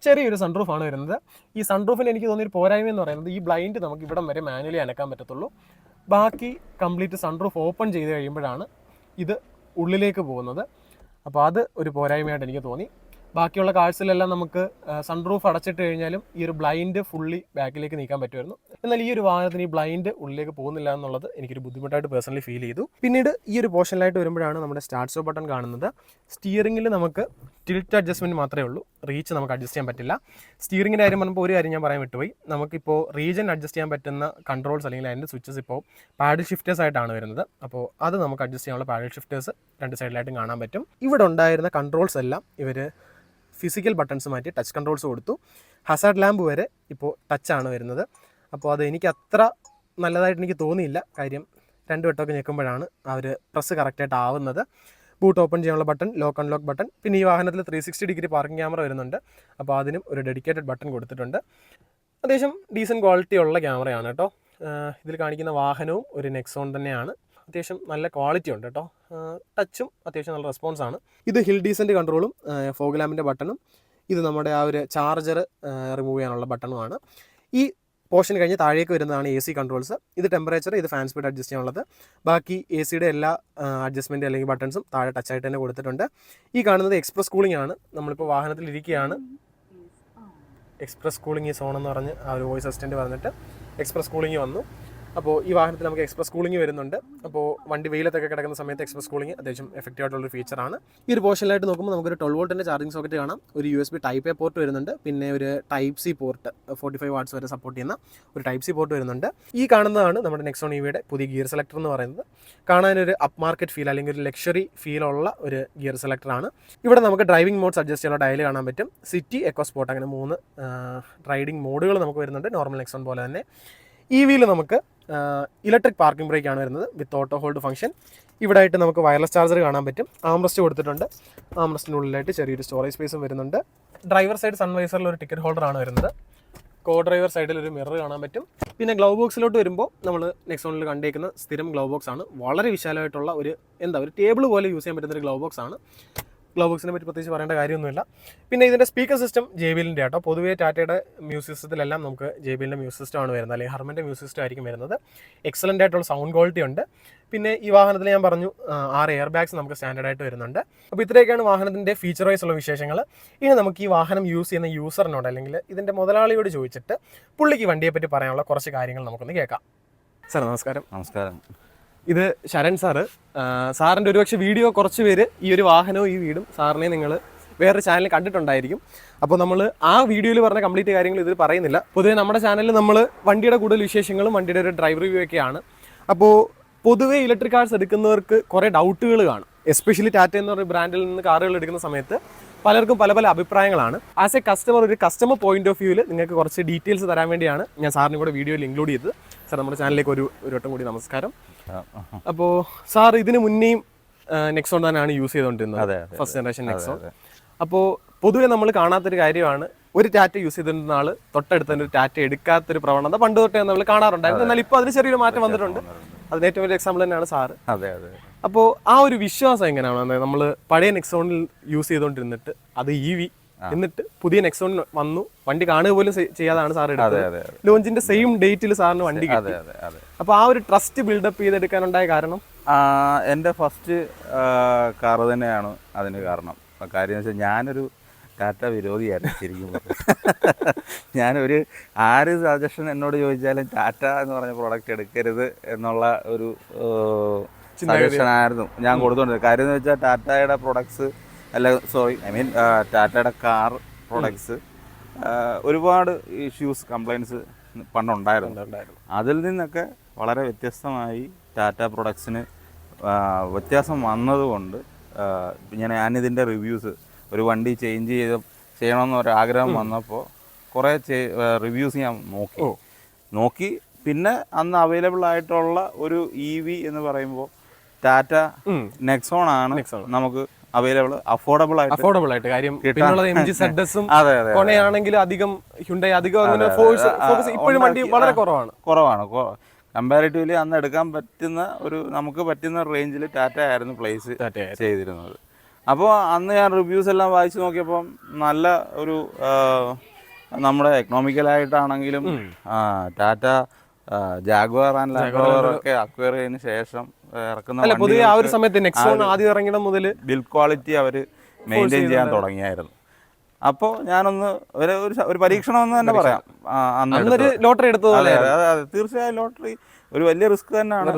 ചെറിയൊരു സൺറൂഫാണ് വരുന്നത്. ഈ സൺറൂഫിന് എനിക്ക് തോന്നിയൊരു പോരായ്മ എന്ന് പറയുന്നത് ഈ ബ്ലൈൻഡ് നമുക്ക് ഇവിടം വരെ മാനുവലി അനക്കാൻ പറ്റത്തുള്ളൂ. ബാക്കി കംപ്ലീറ്റ് സൺറൂഫ് ഓപ്പൺ ചെയ്ത് കഴിയുമ്പോഴാണ് ഇത് ഉള്ളിലേക്ക് പോകുന്നത്. അപ്പോൾ അത് ഒരു പോരായ്മയായിട്ട് എനിക്ക് തോന്നി. ബാക്കിയുള്ള കാഴ്ചയിലെല്ലാം നമുക്ക് സൺറൂഫ് അടച്ചിട്ട് കഴിഞ്ഞാലും ഈ ഒരു ബ്ലൈൻഡ് ഫുള്ളി ബാക്കിലേക്ക് നീക്കാൻ പറ്റുമായിരുന്നു. എന്നാൽ ഈ ഒരു വാഹനത്തിന് ഈ ബ്ലൈൻഡ് ഉള്ളിലേക്ക് പോകുന്നില്ല എന്നുള്ളത് എനിക്കൊരു ബുദ്ധിമുട്ടായിട്ട് പേഴ്സണലി ഫീൽ ചെയ്തു. പിന്നീട് ഈ ഒരു പോർഷനിലായിട്ട് വരുമ്പോഴാണ് നമ്മുടെ സ്റ്റാർട്ട് സ്റ്റോപ്പ് ബട്ടൺ കാണുന്നത്. സ്റ്റിയറിംഗിൽ നമുക്ക് ടിൽറ്റ് അഡ്ജസ്റ്റ്മെൻറ്റ് മാത്രമേ ഉള്ളൂ, റീച്ച് നമുക്ക് അഡ്ജസ്റ്റ് ചെയ്യാൻ പറ്റില്ല. സ്റ്റിയറിംഗിൻ്റെ കാര്യം പറയുമ്പോൾ ഒരു കാര്യം ഞാൻ പറയാൻ വിട്ടുപോയി. നമുക്കിപ്പോൾ റീജൻ അഡ്ജസ്റ്റ് ചെയ്യാൻ പറ്റുന്ന കൺട്രോൾസ് അല്ലെങ്കിൽ അതിൻ്റെ സ്വിച്ചസ് ഇപ്പോൾ പാഡിൽ ഷിഫ്റ്റേഴ്സ് ആയിട്ടാണ് വരുന്നത്. അപ്പോൾ അത് നമുക്ക് അഡ്ജസ്റ്റ് ചെയ്യാനുള്ള പാഡിൽ ഷിഫ്റ്റേഴ്സ് രണ്ട് സൈഡിലായിട്ടും കാണാൻ പറ്റും. ഇവിടെ ഉണ്ടായിരുന്ന കൺട്രോൾസ് എല്ലാം ഇവർ ഫിസിക്കൽ ബട്ടൺസ് മാറ്റി ടച്ച് കൺട്രോൾസ് കൊടുത്തു. ഹസാർഡ് ലാമ്പ് വരെ ഇപ്പോൾ ടച്ചാണ് വരുന്നത്. അപ്പോൾ അത് എനിക്ക് അത്ര നല്ലതായിട്ട് എനിക്ക് തോന്നിയില്ല. കാര്യം 2 വട്ടമൊക്കെ ഞെക്കുമ്പോഴാണ് ആ ഒരു പ്രസ് കറക്റ്റായിട്ട് ആവുന്നത്. ബൂട്ട് ഓപ്പൺ ചെയ്യാനുള്ള ബട്ടൺ, ലോക്ക് അൺലോക്ക് ബട്ടൺ. പിന്നെ ഈ വാഹനത്തിൽ 360 ഡിഗ്രി പാർക്കിംഗ് ക്യാമറ വരുന്നുണ്ട്. അപ്പോൾ അതിനും ഒരു ഡെഡിക്കേറ്റഡ് ബട്ടൺ കൊടുത്തിട്ടുണ്ട്. അത്യാവശ്യം ഡീസൻറ്റ് ക്വാളിറ്റി ഉള്ള ക്യാമറയാണ് കേട്ടോ. ഇതിൽ കാണിക്കുന്ന വാഹനവും ഒരു നെക്സോൺ തന്നെയാണ്. അത്യാവശ്യം നല്ല ക്വാളിറ്റി ഉണ്ട് കേട്ടോ. ടച്ചും അത്യാവശ്യം നല്ല റെസ്പോൺസാണ്. ഇത് ഹിൽ ഡീസൻറ്റ് കൺട്രോളും ഫോഗ് ലാമ്പിൻ്റെ ബട്ടണും ഇത് നമ്മുടെ ആ ഒരു ചാർജർ റിമൂവ് ചെയ്യാനുള്ള ബട്ടണുമാണ്. ഈ പോർഷൻ കഴിഞ്ഞ് താഴേക്ക് വരുന്നതാണ് AC കൺട്രോൾസ്. ഇത് ടെമ്പറേച്ചർ, ഇത് ഫാൻ സ്പീഡ് അഡ്ജസ്റ്റ് ചെയ്യാനുള്ളത്. ബാക്കി ACയുടെ എല്ലാ അഡ്ജസ്റ്റ്മെൻറ്റ് അല്ലെങ്കിൽ ബട്ടൺസും താഴെ ടച്ചായിട്ട് തന്നെ കൊടുത്തിട്ടുണ്ട്. ഈ കാണുന്നത് എക്സ്പ്രസ് കൂളിംഗ് ആണ്. നമ്മളിപ്പോൾ വാഹനത്തിൽ ഇരിക്കുകയാണ്. എക്സ്പ്രസ് കൂളിംഗ് ഈ സോൺ എന്ന് പറഞ്ഞ് ആ ഒരു വോയിസ് അസിസ്റ്റൻറ്റ് പറഞ്ഞിട്ട് എക്സ്പ്രസ് കൂളിംഗ് വന്നു. അപ്പോൾ ഈ വാഹനത്തിൽ നമുക്ക് എക്സ്പ്രസ് കൂളിംഗ് വരുന്നുണ്ട്. അപ്പോൾ വണ്ടി വെയിലത്തൊക്കെ കിടക്കുന്ന സമയത്ത് എക്സ്പ്രസ് കൂളിംഗ് അത്യാവശ്യം എഫക്റ്റീവ് ആയിട്ടുള്ളൊരു ഫീച്ചറാണ്. ഈ ഒരു പോർഷനിലായിട്ട് നോക്കുമ്പോൾ നമുക്കൊരു 12 വോൾട്ടിൻ്റെ ചാർജിങ് സോക്കറ്റ് കാണാം. ഒരു USB Type A പോർട്ട് വരുന്നുണ്ട്. പിന്നെ ഒരു Type C പോർട്ട് 45 വാട്ട്സ് വരെ സപ്പോർട്ട് ചെയ്യുന്ന ഒരു Type C പോർട്ട് വരുന്നുണ്ട്. ഈ കാണുന്നതാണ് നമ്മുടെ നെക്സോൺ EVയുടെ പുതിയ ഗിയർ സെലക്ടർ എന്ന് പറയുന്നത്. കാണാനൊരു അപ്പ് മാർക്കറ്റ് ഫീൽ അല്ലെങ്കിൽ ഒരു ലക്ഷറി ഫീലുള്ള ഒരു ഗിയർ സെലക്ടറാണ്. ഇവിടെ നമുക്ക് ഡ്രൈവിംഗ് മോഡ്സ് അഡ്ജസ്റ്റ് ചെയ്യാനുള്ള ഡയൽ കാണാൻ പറ്റും. സിറ്റി, എക്കോ സ്പോർട്ട് അങ്ങനെ 3 റൈഡിംഗ് മോഡുകൾ നമുക്ക് വരുന്നുണ്ട്, നോർമൽ നെക്സോൺ പോലെ തന്നെ. EVയിൽ നമുക്ക് ഇലക്ട്രിക് പാർക്കിംഗ് ബ്രേക്ക് ആണ് വരുന്നത് വിത്ത് ഓട്ടോ ഹോൾഡ് ഫംഗ്ഷൻ. ഇവിടെ ആയിട്ട് നമുക്ക് വയർലെസ് ചാർജർ കാണാൻ പറ്റും. ആംറസ്റ്റ് കൊടുത്തിട്ടുണ്ട്. ആംറസ്റ്റിനുള്ളിലായിട്ട് ചെറിയൊരു സ്റ്റോറേജ് സ്പേസും വരുന്നുണ്ട്. ഡ്രൈവർ സൈഡ് സൺവൈസറിൽ ഒരു ടിക്കറ്റ് ഹോൾഡർ ആണ് വരുന്നത്. കോ ഡ്രൈവർ സൈഡിൽ ഒരു മിറർ കാണാൻ പറ്റും. പിന്നെ ഗ്ലൗ ബോക്സിലോട്ട് വരുമ്പോൾ നമ്മൾ നെക്സോണിൽ കണ്ടേക്കുന്ന സ്ഥിരം ഗ്ലൗ ബോക്സ് ആണ്. വളരെ വിശാലമായിട്ടുള്ള ഒരു ടേബിൾ പോലെ യൂസ് ചെയ്യാൻ പറ്റുന്ന ഒരു ഗ്ലൗ ബോക്സ് ആണ്. ഗ്ലൗ ബോക്സിനെ പറ്റി പ്രത്യേകിച്ച് പറയേണ്ട കാര്യമൊന്നുമില്ല. പിന്നെ ഇതിൻ്റെ സ്പീക്കർ സിസ്റ്റം JBLൻ്റെ ആട്ടോ. പൊതുവേ ടാറ്റയുടെ മ്യൂസിക് സിസ്റ്റത്തിലെല്ലാം നമുക്ക് JBLൻ്റെ മ്യൂസിക് സിസ്റ്റമാണ് വരുന്നത്, അല്ലെങ്കിൽ ഹർമൻ്റെ മ്യൂസിക് സിസ്റ്റം ആയിരിക്കും വരുന്നത്. എക്സലൻ്റ് ആയിട്ടുള്ള സൗണ്ട് ക്വാളിറ്റി ഉണ്ട്. പിന്നെ ഈ വാഹനത്തിൽ ഞാൻ പറഞ്ഞു 6 എയർ ബാഗ്സ് നമുക്ക് സ്റ്റാൻഡേർഡായിട്ട് വരുന്നുണ്ട്. അപ്പോൾ ഇത്രയൊക്കെയാണ് വാഹനത്തിൻ്റെ ഫീച്ചർ വൈസ് ഉള്ള വിശേഷങ്ങൾ. ഇനി നമുക്ക് ഈ വാഹനം യൂസ് ചെയ്യുന്ന യൂസറിനോട് അല്ലെങ്കിൽ ഇതിൻ്റെ മുതലാളിയോട് ചോദിച്ചിട്ട് പുള്ളിക്ക് വണ്ടിയെപ്പറ്റി പറയാനുള്ള കുറച്ച് കാര്യങ്ങൾ നമുക്കൊന്ന് കേൾക്കാം. സാർ നമസ്കാരം. നമസ്കാരം. ഇത് ശരൺ സാറ്. സാറിൻ്റെ ഒരുപക്ഷെ വീഡിയോ കുറച്ച് പേര് ഈ ഒരു വാഹനവും ഈ വീടും സാറിനെ നിങ്ങൾ വേറൊരു ചാനലിൽ കണ്ടിട്ടുണ്ടായിരിക്കും. അപ്പോൾ നമ്മൾ ആ വീഡിയോയിൽ പറഞ്ഞ കംപ്ലീറ്റ് കാര്യങ്ങൾ ഇതിൽ പറയുന്നില്ല. പൊതുവേ നമ്മുടെ ചാനലിൽ നമ്മൾ വണ്ടിയുടെ കൂടുതൽ വിശേഷങ്ങളും വണ്ടിയുടെ ഒരു ഡ്രൈവ് റിവ്യൂ ഒക്കെയാണ്. അപ്പോൾ പൊതുവേ ഇലക്ട്രിക് കാർസ് എടുക്കുന്നവർക്ക് കുറേ ഡൗട്ടുകൾ കാണും. എസ്പെഷ്യലി ടാറ്റ എന്ന് പറയുന്ന ബ്രാൻഡിൽ നിന്ന് കാറുകൾ എടുക്കുന്ന സമയത്ത് പലർക്കും പല അഭിപ്രായങ്ങളാണ്. ആസ് എ കസ്റ്റമർ, ഒരു കസ്റ്റമർ പോയിന്റ് ഓഫ് വ്യൂവിൽ നിങ്ങൾക്ക് കുറച്ച് ഡീറ്റെയിൽസ് തരാൻ വേണ്ടിയാണ് ഞാൻ സാറിനും കൂടെ വീഡിയോയിൽ ഇൻക്ലൂഡ് ചെയ്തത്. സാർ നമ്മുടെ ചാനലിലേക്ക് ഒരു വട്ടം കൂടി നമസ്കാരം. അപ്പോൾ സാർ ഇതിന് മുന്നേയും നെക്സോൺ തന്നെയാണ് യൂസ് ചെയ്തുകൊണ്ടിരുന്നത്, ഫസ്റ്റ് ജനറേഷൻ നെക്സോൺ. അപ്പോൾ പൊതുവെ നമ്മൾ കാണാത്തൊരു കാര്യമാണ്, ഒരു ടാറ്റ യൂസ് ചെയ്തിരുന്ന ആൾ തൊട്ടടുത്ത് ഒരു ടാറ്റ എടുക്കാത്തൊരു പ്രവണത പണ്ട് തൊട്ടേ നമ്മൾ കാണാറുണ്ടായിരുന്നു. എന്നാൽ ഇപ്പോൾ അതിന് ചെറിയൊരു മാറ്റം വന്നിട്ടുണ്ട്. അതിന് ഏറ്റവും വലിയ എക്സാമ്പിൾ തന്നെയാണ് സാറ്. അതെ അതെ. അപ്പോൾ ആ ഒരു വിശ്വാസം എങ്ങനെയാണ് നമ്മൾ പഴയ നെക്സോണിൽ യൂസ് ചെയ്തുകൊണ്ടിരുന്നിട്ട് അത് EV എന്നിട്ട് പുതിയ നെക്സോൺ വന്നു, വണ്ടി കാണുക പോലും ചെയ്യാതാണ് സാർ എടുത്തത്. ലോഞ്ചിന്റെ സെയിം ഡേറ്റിൽ സാറിന് വണ്ടി കിട്ടി. അപ്പോൾ ആ ഒരു ട്രസ്റ്റ് ബിൽഡപ്പ് ചെയ്തെടുക്കാനുണ്ടായ കാരണം എൻ്റെ ഫസ്റ്റ് കാറ് തന്നെയാണ് അതിന് കാരണം. കാര്യം എന്ന് വെച്ചാൽ ഞാനൊരു ടാറ്റ വിരോധിയായിരുന്നു ശരിക്കും. ഞാനൊരു ആര് സജഷൻ എന്നോട് ചോദിച്ചാലും ടാറ്റ എന്ന് പറഞ്ഞ പ്രോഡക്റ്റ് എടുക്കരുത് എന്നുള്ള ഒരു സജഷനായിരുന്നു ഞാൻ കൊടുത്തോണ്ടിരുന്നത്. കാര്യം എന്ന് വെച്ചാൽ ടാറ്റയുടെ പ്രൊഡക്ട്സ് ടാറ്റയുടെ കാർ പ്രൊഡക്ട്സ് ഒരുപാട് ഇഷ്യൂസ് കംപ്ലൈൻറ്റ്സ് പണ്ടുണ്ടായിരുന്നു. അതിൽ നിന്നൊക്കെ വളരെ വ്യത്യസ്തമായി ടാറ്റ പ്രൊഡക്ട്സിന് വ്യത്യാസം വന്നതുകൊണ്ട് ഞാനിതിൻ്റെ റിവ്യൂസ് ഒരു വണ്ടി ചേഞ്ച് ചെയ്യണമെന്നൊരാഗ്രഹം വന്നപ്പോൾ കുറേ റിവ്യൂസ് ഞാൻ നോക്കി. പിന്നെ അന്ന് അവൈലബിൾ ആയിട്ടുള്ള ഒരു EV എന്ന് പറയുമ്പോൾ ടാറ്റ നെക്സോൺ ആണ് നമുക്ക് അവൈലബിൾ, അഫോർഡബിൾ ആയിട്ട്. കാര്യം MG ZS-ഉം കൊണയാണെങ്കിലും അധികം ഹ്യുണ്ടായി അധികം അങ്ങനെ ഫോക്കസ് ഇപ്പോഴും വണ്ടി വളരെ കുറവാണ്. കമ്പാരിറ്റീവ്ലി അന്ന് എടുക്കാൻ പറ്റുന്ന നമുക്ക് പറ്റുന്ന റേഞ്ചിൽ ടാറ്റ ആയിരുന്നു പ്ലേസ് ചെയ്തിരുന്നത്. അപ്പോൾ അന്ന് ഞാൻ റിവ്യൂസ് എല്ലാം വായിച്ചു നോക്കിയപ്പം നല്ല ഒരു നമ്മുടെ എക്കണോമിക്കലായിട്ടാണെങ്കിലും Tata Jaguar and Land Rover ഒക്കെ അക്വയർ ചെയ്തതിന് ശേഷം ഇറക്കുന്ന പൊതുവെ ആ ഒരു സമയത്ത് നെക്സോൺ ആദ്യം ഇറങ്ങിയ മുതൽ ബിൽഡ് ക്വാളിറ്റി അവർ മെയിൻറ്റെയിൻ ചെയ്യാൻ തുടങ്ങിയായിരുന്നു. അപ്പോൾ ഞാനൊന്ന് ഒരു പരീക്ഷണം എന്ന് തന്നെ പറയാം. ലോട്ടറി എടുത്തത് അതെ, തീർച്ചയായും ലോട്ടറി ഒരു വലിയ റിസ്ക് തന്നെയാണ്.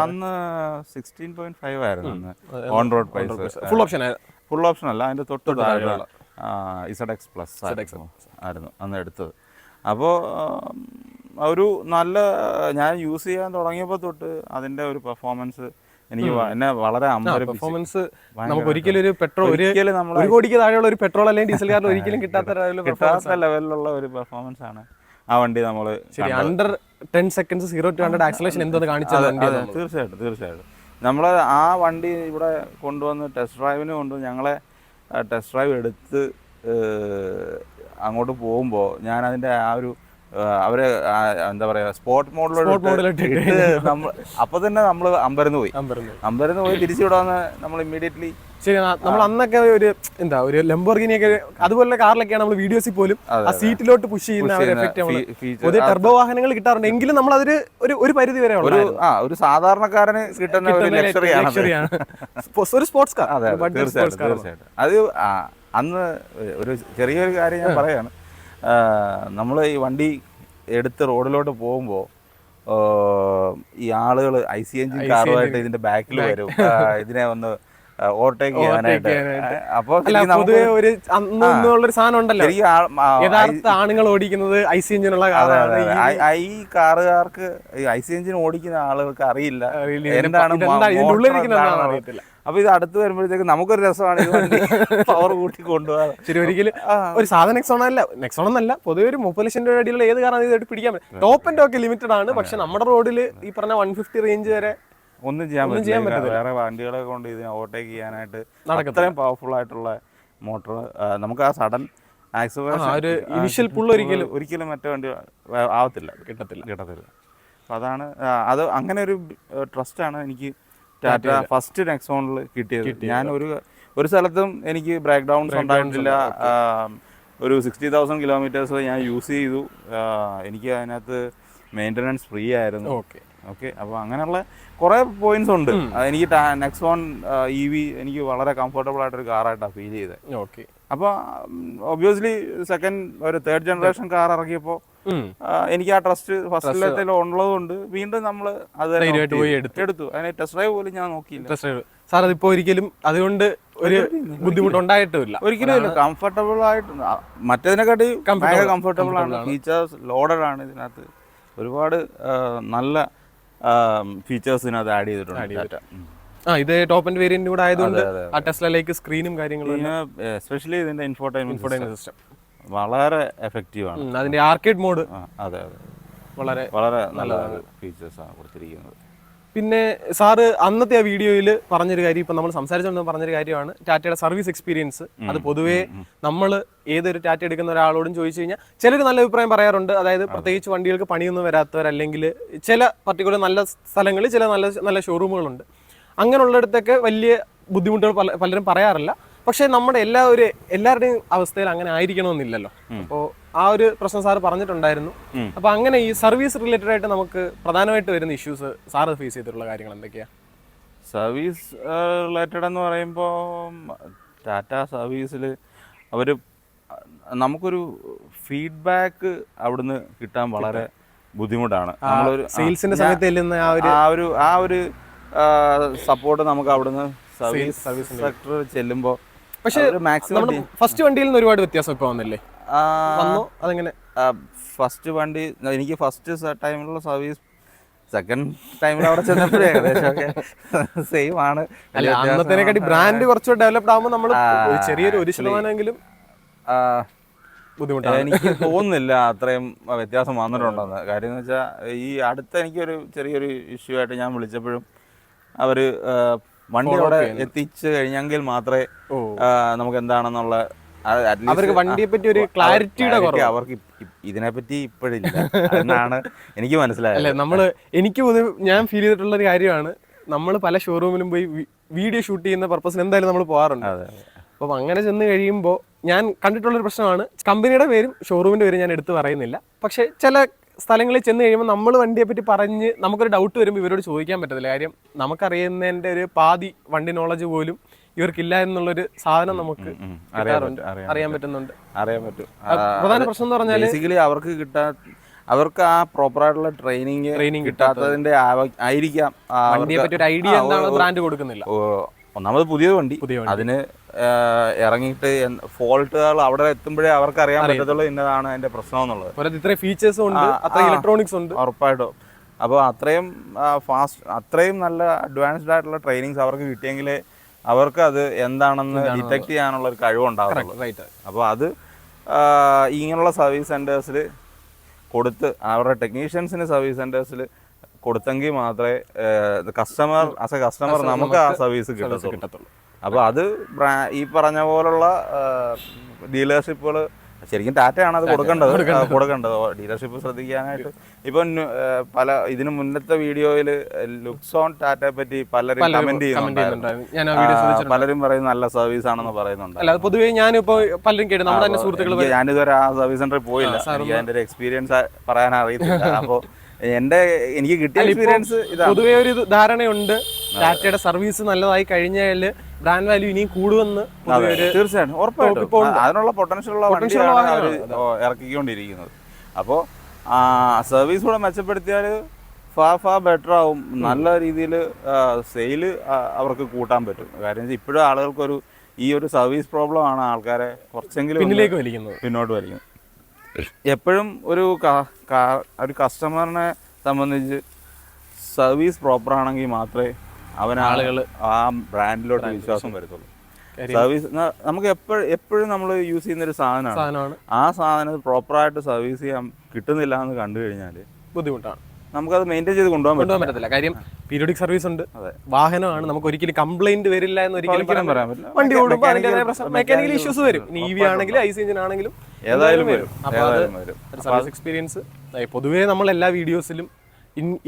അന്ന് 16.5 ആയിരുന്നു അന്ന് on road price. Full option അല്ല, അതിന്റെ തൊട്ട് താഴെയുള്ള ZX Plus ആയിരുന്നു അന്ന് എടുത്തത്. അപ്പോൾ ഒരു നല്ല ഞാൻ യൂസ് ചെയ്യാൻ തുടങ്ങിയപ്പോൾ തൊട്ട് അതിന്റെ ഒരു പെർഫോമൻസ് എനിക്ക് എന്നെ വളരെ പെർഫോമൻസ് നമുക്ക് ഒരിക്കലും ഒരു പെട്രോൾ ഒരു കോടിക്ക് താഴെയുള്ള ഒരു പെട്രോൾ അല്ലെങ്കിൽ ഡീസൽ കാറിൽ ഒരിക്കലും കിട്ടാത്ത ലെവലിലുള്ള ഒരു പെർഫോമൻസ് ആണ് ആ വണ്ടി. നമ്മൾ അണ്ടർ 10 seconds 0 to 100 ആക്സലറേഷൻ എന്തോന്ന് കാണിച്ചത്. തീർച്ചയായിട്ടും നമ്മൾ ആ വണ്ടി ഇവിടെ കൊണ്ടുവന്ന് ടെസ്റ്റ് ഡ്രൈവിന് ഞങ്ങളെ ടെസ്റ്റ് ഡ്രൈവ് എടുത്ത് അങ്ങോട്ട് പോകുമ്പോൾ ഞാൻ അതിൻ്റെ ആ ഒരു അവര് എന്താ പറയാ സ്പോർട്ട് മോഡിലോട്ട് നമ്മൾ അപ്പൊ തന്നെ നമ്മൾ അമ്പരന്ന് പോയി തിരിച്ചു വിടാന്ന് നമ്മൾ ഇമ്മീഡിയറ്റ്ലി. ശരി, നമ്മൾ അന്നൊക്കെ ഒരു ലംബോർഗിനിയൊക്കെ അതുപോലെ കാറിലൊക്കെയാണ് നമ്മൾ വീഡിയോസിൽ പോലും ആ സീറ്റിലോട്ട് പുഷ് ചെയ്യുന്ന ടർബോ വാഹനങ്ങൾ കിട്ടാറുണ്ട്. എങ്കിലും നമ്മൾ അതൊരു ഒരു പരിധി വരെ ഒരു സാധാരണക്കാരന് കിട്ടുന്ന ഒരു ലക്ഷറിയാണ് ഒരു സ്പോർട്സ് കാർ. തീർച്ചയായിട്ടും അത് അന്ന് ഒരു ചെറിയൊരു കാര്യം ഞാൻ പറയാണ്. നമ്മൾ ഈ വണ്ടി എടുത്ത് റോഡിലോട്ട് പോകുമ്പോൾ ഈ ആളുകൾ IC എഞ്ചിൻ കാറുമായിട്ട് ഇതിന്റെ ബാക്കിൽ വരും ഇതിനെ ഒന്ന് ഓവർടേക്ക് ചെയ്യാനായിട്ട്. അപ്പോൾ ഒരു സാധനം ഉണ്ടല്ലോ, യഥാർത്ഥ ആണുങ്ങൾ ഓടിക്കുന്നത് IC എഞ്ചിനുള്ള കാറാണ്. ഈ കാറുകാർക്ക് IC എഞ്ചിൻ ഓടിക്കുന്ന ആളുകൾക്ക് അറിയില്ല എന്താണ് അറിയത്തില്ല. അപ്പൊ ഇത് അടുത്ത് വരുമ്പോഴത്തേക്ക് നമുക്കൊരു രസമാണ് പവർ കൂട്ടി കൊണ്ടുപോകാൻ. ശരി, ഒരിക്കലും ഒരു സാധാരണ നെക്സോൺ എന്നല്ല പൊതുവെ ഒരു 30 ലക്ഷം രൂപ അടിയുള്ള ഏത് കാറാണ് ഇതായിട്ട് പിടിക്കാൻ പറ്റും. ടോപ്പ് ആൻഡ് ഒക്കെ ലിമിറ്റഡ് ആണ്. പക്ഷെ നമ്മുടെ റോഡിൽ ഈ പറഞ്ഞ 150 റേഞ്ച് വരെ ഒന്നും ചെയ്യാൻ പറ്റില്ല. വേറെ വണ്ടികളെ കൊണ്ട് ഇതിനെ ഓവർടേക്ക് ചെയ്യാനായിട്ട് അത്രയും പവർഫുൾ ആയിട്ടുള്ള മോട്ടോർ. നമുക്ക് ആ സഡൻ ഇനിഷ്യൽ പുൾ ഒരിക്കലും മറ്റേ വണ്ടി കിട്ടത്തില്ല. അപ്പൊ അതാണ് അത് അങ്ങനെ ഒരു ട്രസ്റ്റാണ് എനിക്ക് ടാറ്റ ഫസ്റ്റ് നെക്സോണിൽ കിട്ടിയത്. ഞാൻ ഒരു സ്ഥലത്തും എനിക്ക് ബ്രേക്ക് ഡൗൺസ് ഉണ്ടായിട്ടില്ല. ഒരു 60,000 കിലോമീറ്റേഴ്സ് ഞാൻ യൂസ് ചെയ്തു. എനിക്ക് അതിനകത്ത് മെയിൻ്റനൻസ് ഫ്രീ ആയിരുന്നു. ഓക്കെ, അപ്പോൾ അങ്ങനെയുള്ള കുറേ പോയിന്റ്സ് ഉണ്ട്. എനിക്ക് നെക്സോൺ EV എനിക്ക് വളരെ കംഫർട്ടബിൾ ആയിട്ടൊരു കാറായിട്ടാണ് ഫീൽ ചെയ്തത്. അപ്പോൾ ഒബ്വിയസ്ലി ഒരു തേർഡ് ജനറേഷൻ കാർ ഇറങ്ങിയപ്പോൾ എനിക്ക് ആ ട്രസ്റ്റ് ഫസ്റ്റിൽ ഉള്ളതുകൊണ്ട് വീണ്ടും നമ്മൾ അത് എടുത്തു. അതിനെ ടെസ്റ്റ് ഡ്രൈവ് പോലും ഞാൻ നോക്കിയില്ല. സാർ അതിപ്പോ ഒരിക്കലും അതുകൊണ്ട് ഒരു ബുദ്ധിമുട്ടുണ്ടായിട്ടില്ല. ഒരിക്കലും കംഫർട്ടബിൾ ആയിട്ട് മറ്റേതിനെക്കാട്ടി കംഫർട്ടബിൾ ആണ്. ഫീച്ചേഴ്സ് ലോഡഡ് ആണ് ഇതിനകത്ത്. ഒരുപാട് നല്ല ഫീച്ചേഴ്സ് ഇതിനകത്ത് ആഡ് ചെയ്തിട്ടുണ്ട്. ഇത് ടോപ്പ് ആൻഡ് വേരിയന്റ് കൂടെ ആയതുകൊണ്ട് ആ ടെസ്ലയിലേക്ക് സ്ക്രീനും കാര്യങ്ങളും എസ്പെഷ്യലി ഇതിന്റെ ഇൻഫോർടൈൻമെന്റ് സിസ്റ്റം വളരെ എഫക്റ്റീവ് ആണ്. അതിന്റെ ആർക്കേഡ് മോഡ് അതെ വളരെ നല്ല ഫീച്ചേഴ്സ് ആണ് കൊടുത്തിരിക്കുന്നത്. പിന്നെ സാറ് അന്നത്തെ ആ വീഡിയോയിൽ പറഞ്ഞൊരു കാര്യം, ഇപ്പം നമ്മൾ സംസാരിച്ചുകൊണ്ട് പറഞ്ഞൊരു കാര്യമാണ് ടാറ്റയുടെ സർവീസ് എക്സ്പീരിയൻസ്. അത് പൊതുവേ നമ്മൾ ഏതൊരു ടാറ്റ എടുക്കുന്ന ഒരാളോടും ചോദിച്ചു കഴിഞ്ഞാൽ ചിലർ നല്ല അഭിപ്രായം പറയാറുണ്ട്. അതായത് പ്രത്യേകിച്ച് വണ്ടികൾക്ക് പണിയൊന്നും വരാത്തവർ, അല്ലെങ്കിൽ ചില പർട്ടിക്കുലർ നല്ല സ്ഥലങ്ങളിൽ ചില നല്ല നല്ല ഷോറൂമുകളുണ്ട്. അങ്ങനെയുള്ളിടത്തൊക്കെ വലിയ ബുദ്ധിമുട്ടുകൾ പലരും പറയാറില്ല. പക്ഷേ നമ്മുടെ എല്ലാവരുടെയും അവസ്ഥയിൽ അങ്ങനെ ആയിരിക്കണമെന്നില്ലല്ലോ. അപ്പോൾ ആ ഒരു പ്രശ്നം സാറ് പറഞ്ഞിട്ടുണ്ടായിരുന്നു. അപ്പോൾ അങ്ങനെ ഈ സർവീസ് റിലേറ്റഡ് ആയിട്ട് നമുക്ക് പ്രധാനമായിട്ട് വരുന്ന ഇഷ്യൂസ് സാറ് ഫേസ് ചെയ്തിട്ടുള്ള കാര്യങ്ങൾ എന്തൊക്കെയാണ്? സർവീസ് റിലേറ്റഡ് എന്ന് പറയുമ്പോൾ ടാറ്റ സർവീസിൽ അവർ നമുക്കൊരു ഫീഡ്ബാക്ക് അവിടുന്ന് കിട്ടാൻ വളരെ ബുദ്ധിമുട്ടാണ്. നമ്മളൊരു സെയിൽസിന്റെ സമയത്ത് ചെല്ലുന്ന ആ ഒരു സപ്പോർട്ട് നമുക്ക് അവിടുന്ന് സർവീസ് സെക്ടർ ചെല്ലുമ്പോൾ, പക്ഷേ മാക്സിമം ഫസ്റ്റ് വണ്ടിയിൽ നിന്ന് ഒരുപാട് വ്യത്യാസം ഇപ്പോൾ വന്നില്ലേ? അതെങ്ങനെ? ഫസ്റ്റ് വണ്ടി എനിക്ക് ഫസ്റ്റ് ടൈമിലുള്ള സർവീസ് സെക്കൻഡ് ടൈമിൽ അവിടെ ചെന്നപ്പോഴേ ഏകദേശമൊക്കെ സെയിം ആണ്. അല്ല, അന്നത്തേനെക്കാട്ടി ബ്രാൻഡ് കുറച്ചുകൂടെ ഡെവലപ്ഡ് ആകുമ്പോൾ നമ്മൾ ചെറിയൊരു 1% ബുദ്ധിമുട്ടാണ്. എനിക്ക് തോന്നുന്നില്ല അത്രയും വ്യത്യാസം വന്നിട്ടുണ്ടെന്ന്. കാര്യം എന്ന് വെച്ചാൽ ഈ അടുത്ത എനിക്കൊരു ചെറിയൊരു ഇഷ്യൂ ആയിട്ട് ഞാൻ വിളിച്ചപ്പോഴും അവർ വണ്ടി അവിടെ എത്തിച്ചു കഴിഞ്ഞെങ്കിൽ മാത്രമേ നമുക്ക് എന്താണെന്നുള്ള അവർക്ക് വണ്ടിയെ പറ്റി ഒരു ക്ലാരിറ്റിയുടെ അവർക്ക് ഇതിനെപ്പറ്റി ഇപ്പോഴില്ല എന്നാണ് എനിക്ക് മനസ്സിലായത്. അല്ലെ, ഞാൻ ഫീൽ ചെയ്തിട്ടുള്ള ഒരു കാര്യമാണ്, നമ്മൾ പല ഷോറൂമിലും പോയി വീഡിയോ ഷൂട്ട് ചെയ്യുന്ന പർപ്പസിന് എന്തായാലും നമ്മൾ പോകാറുണ്ട്. അപ്പം അങ്ങനെ ചെന്ന് കഴിയുമ്പോൾ ഞാൻ കണ്ടിട്ടുള്ളൊരു പ്രശ്നമാണ്, കമ്പനിയുടെ പേരും ഷോറൂമിൻ്റെ പേരും ഞാൻ എടുത്ത് പറയുന്നില്ല, പക്ഷേ ചില സ്ഥലങ്ങളിൽ ചെന്ന് കഴിയുമ്പോൾ നമ്മൾ വണ്ടിയെ പറ്റി പറഞ്ഞ് നമുക്കൊരു ഡൗട്ട് വരുമ്പോൾ ഇവരോട് ചോദിക്കാൻ പറ്റത്തില്ല. കാര്യം നമുക്കറിയുന്നതിൻ്റെ ഒരു പാതി വണ്ടി നോളജ് പോലും ഇവർക്കില്ല എന്നുള്ളൊരു സാധനം നമുക്ക് അറിയാൻ പറ്റുന്നുണ്ട്. പ്രധാന പ്രശ്നം എന്ന് പറഞ്ഞാൽ ബേസിക്കലി അവർക്ക് ആ പ്രോപ്പറായിട്ടുള്ള ട്രെയിനിങ് കിട്ടാത്തതിന്റെ ആയിരിക്കാം. വണ്ടിയെ പറ്റി ഒരു ഐഡിയ എന്താണ് ബ്രാൻഡ് കൊടുക്കുന്നില്ല. ഒന്നാമത് പുതിയ വണ്ടി, അതിന് ഇറങ്ങിയിട്ട് ഫോൾട്ടുകൾ അവിടെ എത്തുമ്പോഴേ അവർക്ക് അറിയാൻ പറ്റത്തുള്ളൂ ഇന്നതാണ് അതിന്റെ പ്രശ്നം എന്നുള്ളത്. ഇത്രയും ഫീച്ചേഴ്സും ഉണ്ട്, അത്ര ഇലക്ട്രോണിക്സ് ഉണ്ട് ഉറപ്പായിട്ടും. അപ്പോൾ അത്രയും നല്ല അഡ്വാൻസ്ഡ് ആയിട്ടുള്ള ട്രെയിനിങ്സ് അവർക്ക് കിട്ടിയെങ്കിലേ അവർക്ക് അത് എന്താണെന്ന് ഡിറ്റക്ട് ചെയ്യാനുള്ള ഒരു കഴിവുണ്ടാകും. അപ്പോൾ അത് ഇങ്ങനെയുള്ള സർവീസ് സെന്റേഴ്സിൽ കൊടുത്ത് അവരുടെ ടെക്നീഷ്യൻസിന് സർവീസ് സെന്റേഴ്സിൽ കൊടുത്തെങ്കിൽ മാത്രമേ കസ്റ്റമർ നമുക്ക് ആ സർവീസ് കിട്ടത്തുള്ളൂ. അപ്പോൾ അത് ഈ പറഞ്ഞ പോലുള്ള ഡീലർഷിപ്പുകൾ ശരിക്കും ടാറ്റയാണ് അത് കൊടുക്കേണ്ടത്. ഡീലർഷിപ്പ് ശ്രദ്ധിക്കാനായിട്ട് ഇപ്പം ഇതിന് മുന്നത്തെ വീഡിയോയിൽ ലുക്സ് ഓൺ ടാറ്റയെ പറ്റി പലരും കമന്റ് ചെയ്യുന്നുണ്ട്. പലരും പറയുന്നത് നല്ല സർവീസ് ആണെന്ന് പറയുന്നുണ്ട്. അല്ല, പൊതുവേ ഞാനിപ്പോ പലരും കേട്ടു, നമ്മുടെ തന്നെ സുഹൃത്തുക്കൾ, ഞാനിതുവരെ ആ സർവീസ് സെന്ററിൽ പോയില്ല, എനിക്ക് അതിന്റെ ഒരു എക്സ്പീരിയൻസ് പറയാൻ അറിയത്തില്ല. അപ്പോൾ എനിക്ക് കിട്ടിയ എക്സ്പീരിയൻസ് പൊതുവേ ഒരു ധാരണയുണ്ട്, ടാറ്റയുടെ സർവീസ് നല്ലതായി കഴിഞ്ഞാൽ ബ്രാൻഡ് വാല്യൂ ഇനിയും കൂടുമെന്ന്. തീർച്ചയായിട്ടും ഉറപ്പായിട്ടും അതിനുള്ള പൊട്ടൻഷ്യൽ ഉള്ള വണ്ടിയാണ് അവർ ഇറക്കിക്കൊണ്ടിരിക്കുന്നത്. അപ്പോൾ സർവീസ് കൂടെ മെച്ചപ്പെടുത്തിയാൽ ഫാർ ബെറ്റർ ആവും. നല്ല രീതിയിൽ സെയില് അവർക്ക് കൂട്ടാൻ പറ്റും. കാര്യം ഇപ്പോഴും ആളുകൾക്കൊരു ഈ ഒരു സർവീസ് പ്രോബ്ലം ആണ് ആൾക്കാരെ കുറച്ചെങ്കിലും പിന്നോട്ട് വലിക്കുന്നത്. എപ്പോഴും ഒരു കസ്റ്റമറിനെ സംബന്ധിച്ച് സർവീസ് പ്രോപ്പർ ആണെങ്കിൽ മാത്രമേ ആളുകൾ ആ ബ്രാൻഡിലോട്ട് വിശ്വാസം വരത്തുള്ളൂ. സർവീസ് നമുക്ക് എപ്പോഴും നമ്മൾ യൂസ് ചെയ്യുന്ന ഒരു സാധനമാണ്. ആ സാധനം പ്രോപ്പറായിട്ട് സർവീസ് ചെയ്യാൻ കിട്ടുന്നില്ല എന്ന് കണ്ടു കഴിഞ്ഞാൽ ബുദ്ധിമുട്ടാണ്. നമുക്കത് മെയിൻറ്റെയിൻ ചെയ്ത് കൊണ്ടുപോകാൻ പറ്റത്തില്ല. കാര്യം പീരിയോഡിക് സർവീസ് ഉണ്ട്, വാഹനമാണ്, നമുക്ക് ഒരിക്കലും കംപ്ലൈന്റ് വരില്ല എന്ന് ഒരിക്കലും പറയാൻ പറ്റില്ല. വണ്ടി ഓടുമ്പോൾ മെക്കാനിക്കൽ ഇഷ്യൂസ് വരും. EV ആണെങ്കിലും IC എഞ്ചിൻ ആണെങ്കിലും ഏതായാലും വരും. സർവീസ് എക്സ്പീരിയൻസ് പൊതുവേ നമ്മൾ എല്ലാ വീഡിയോസിലും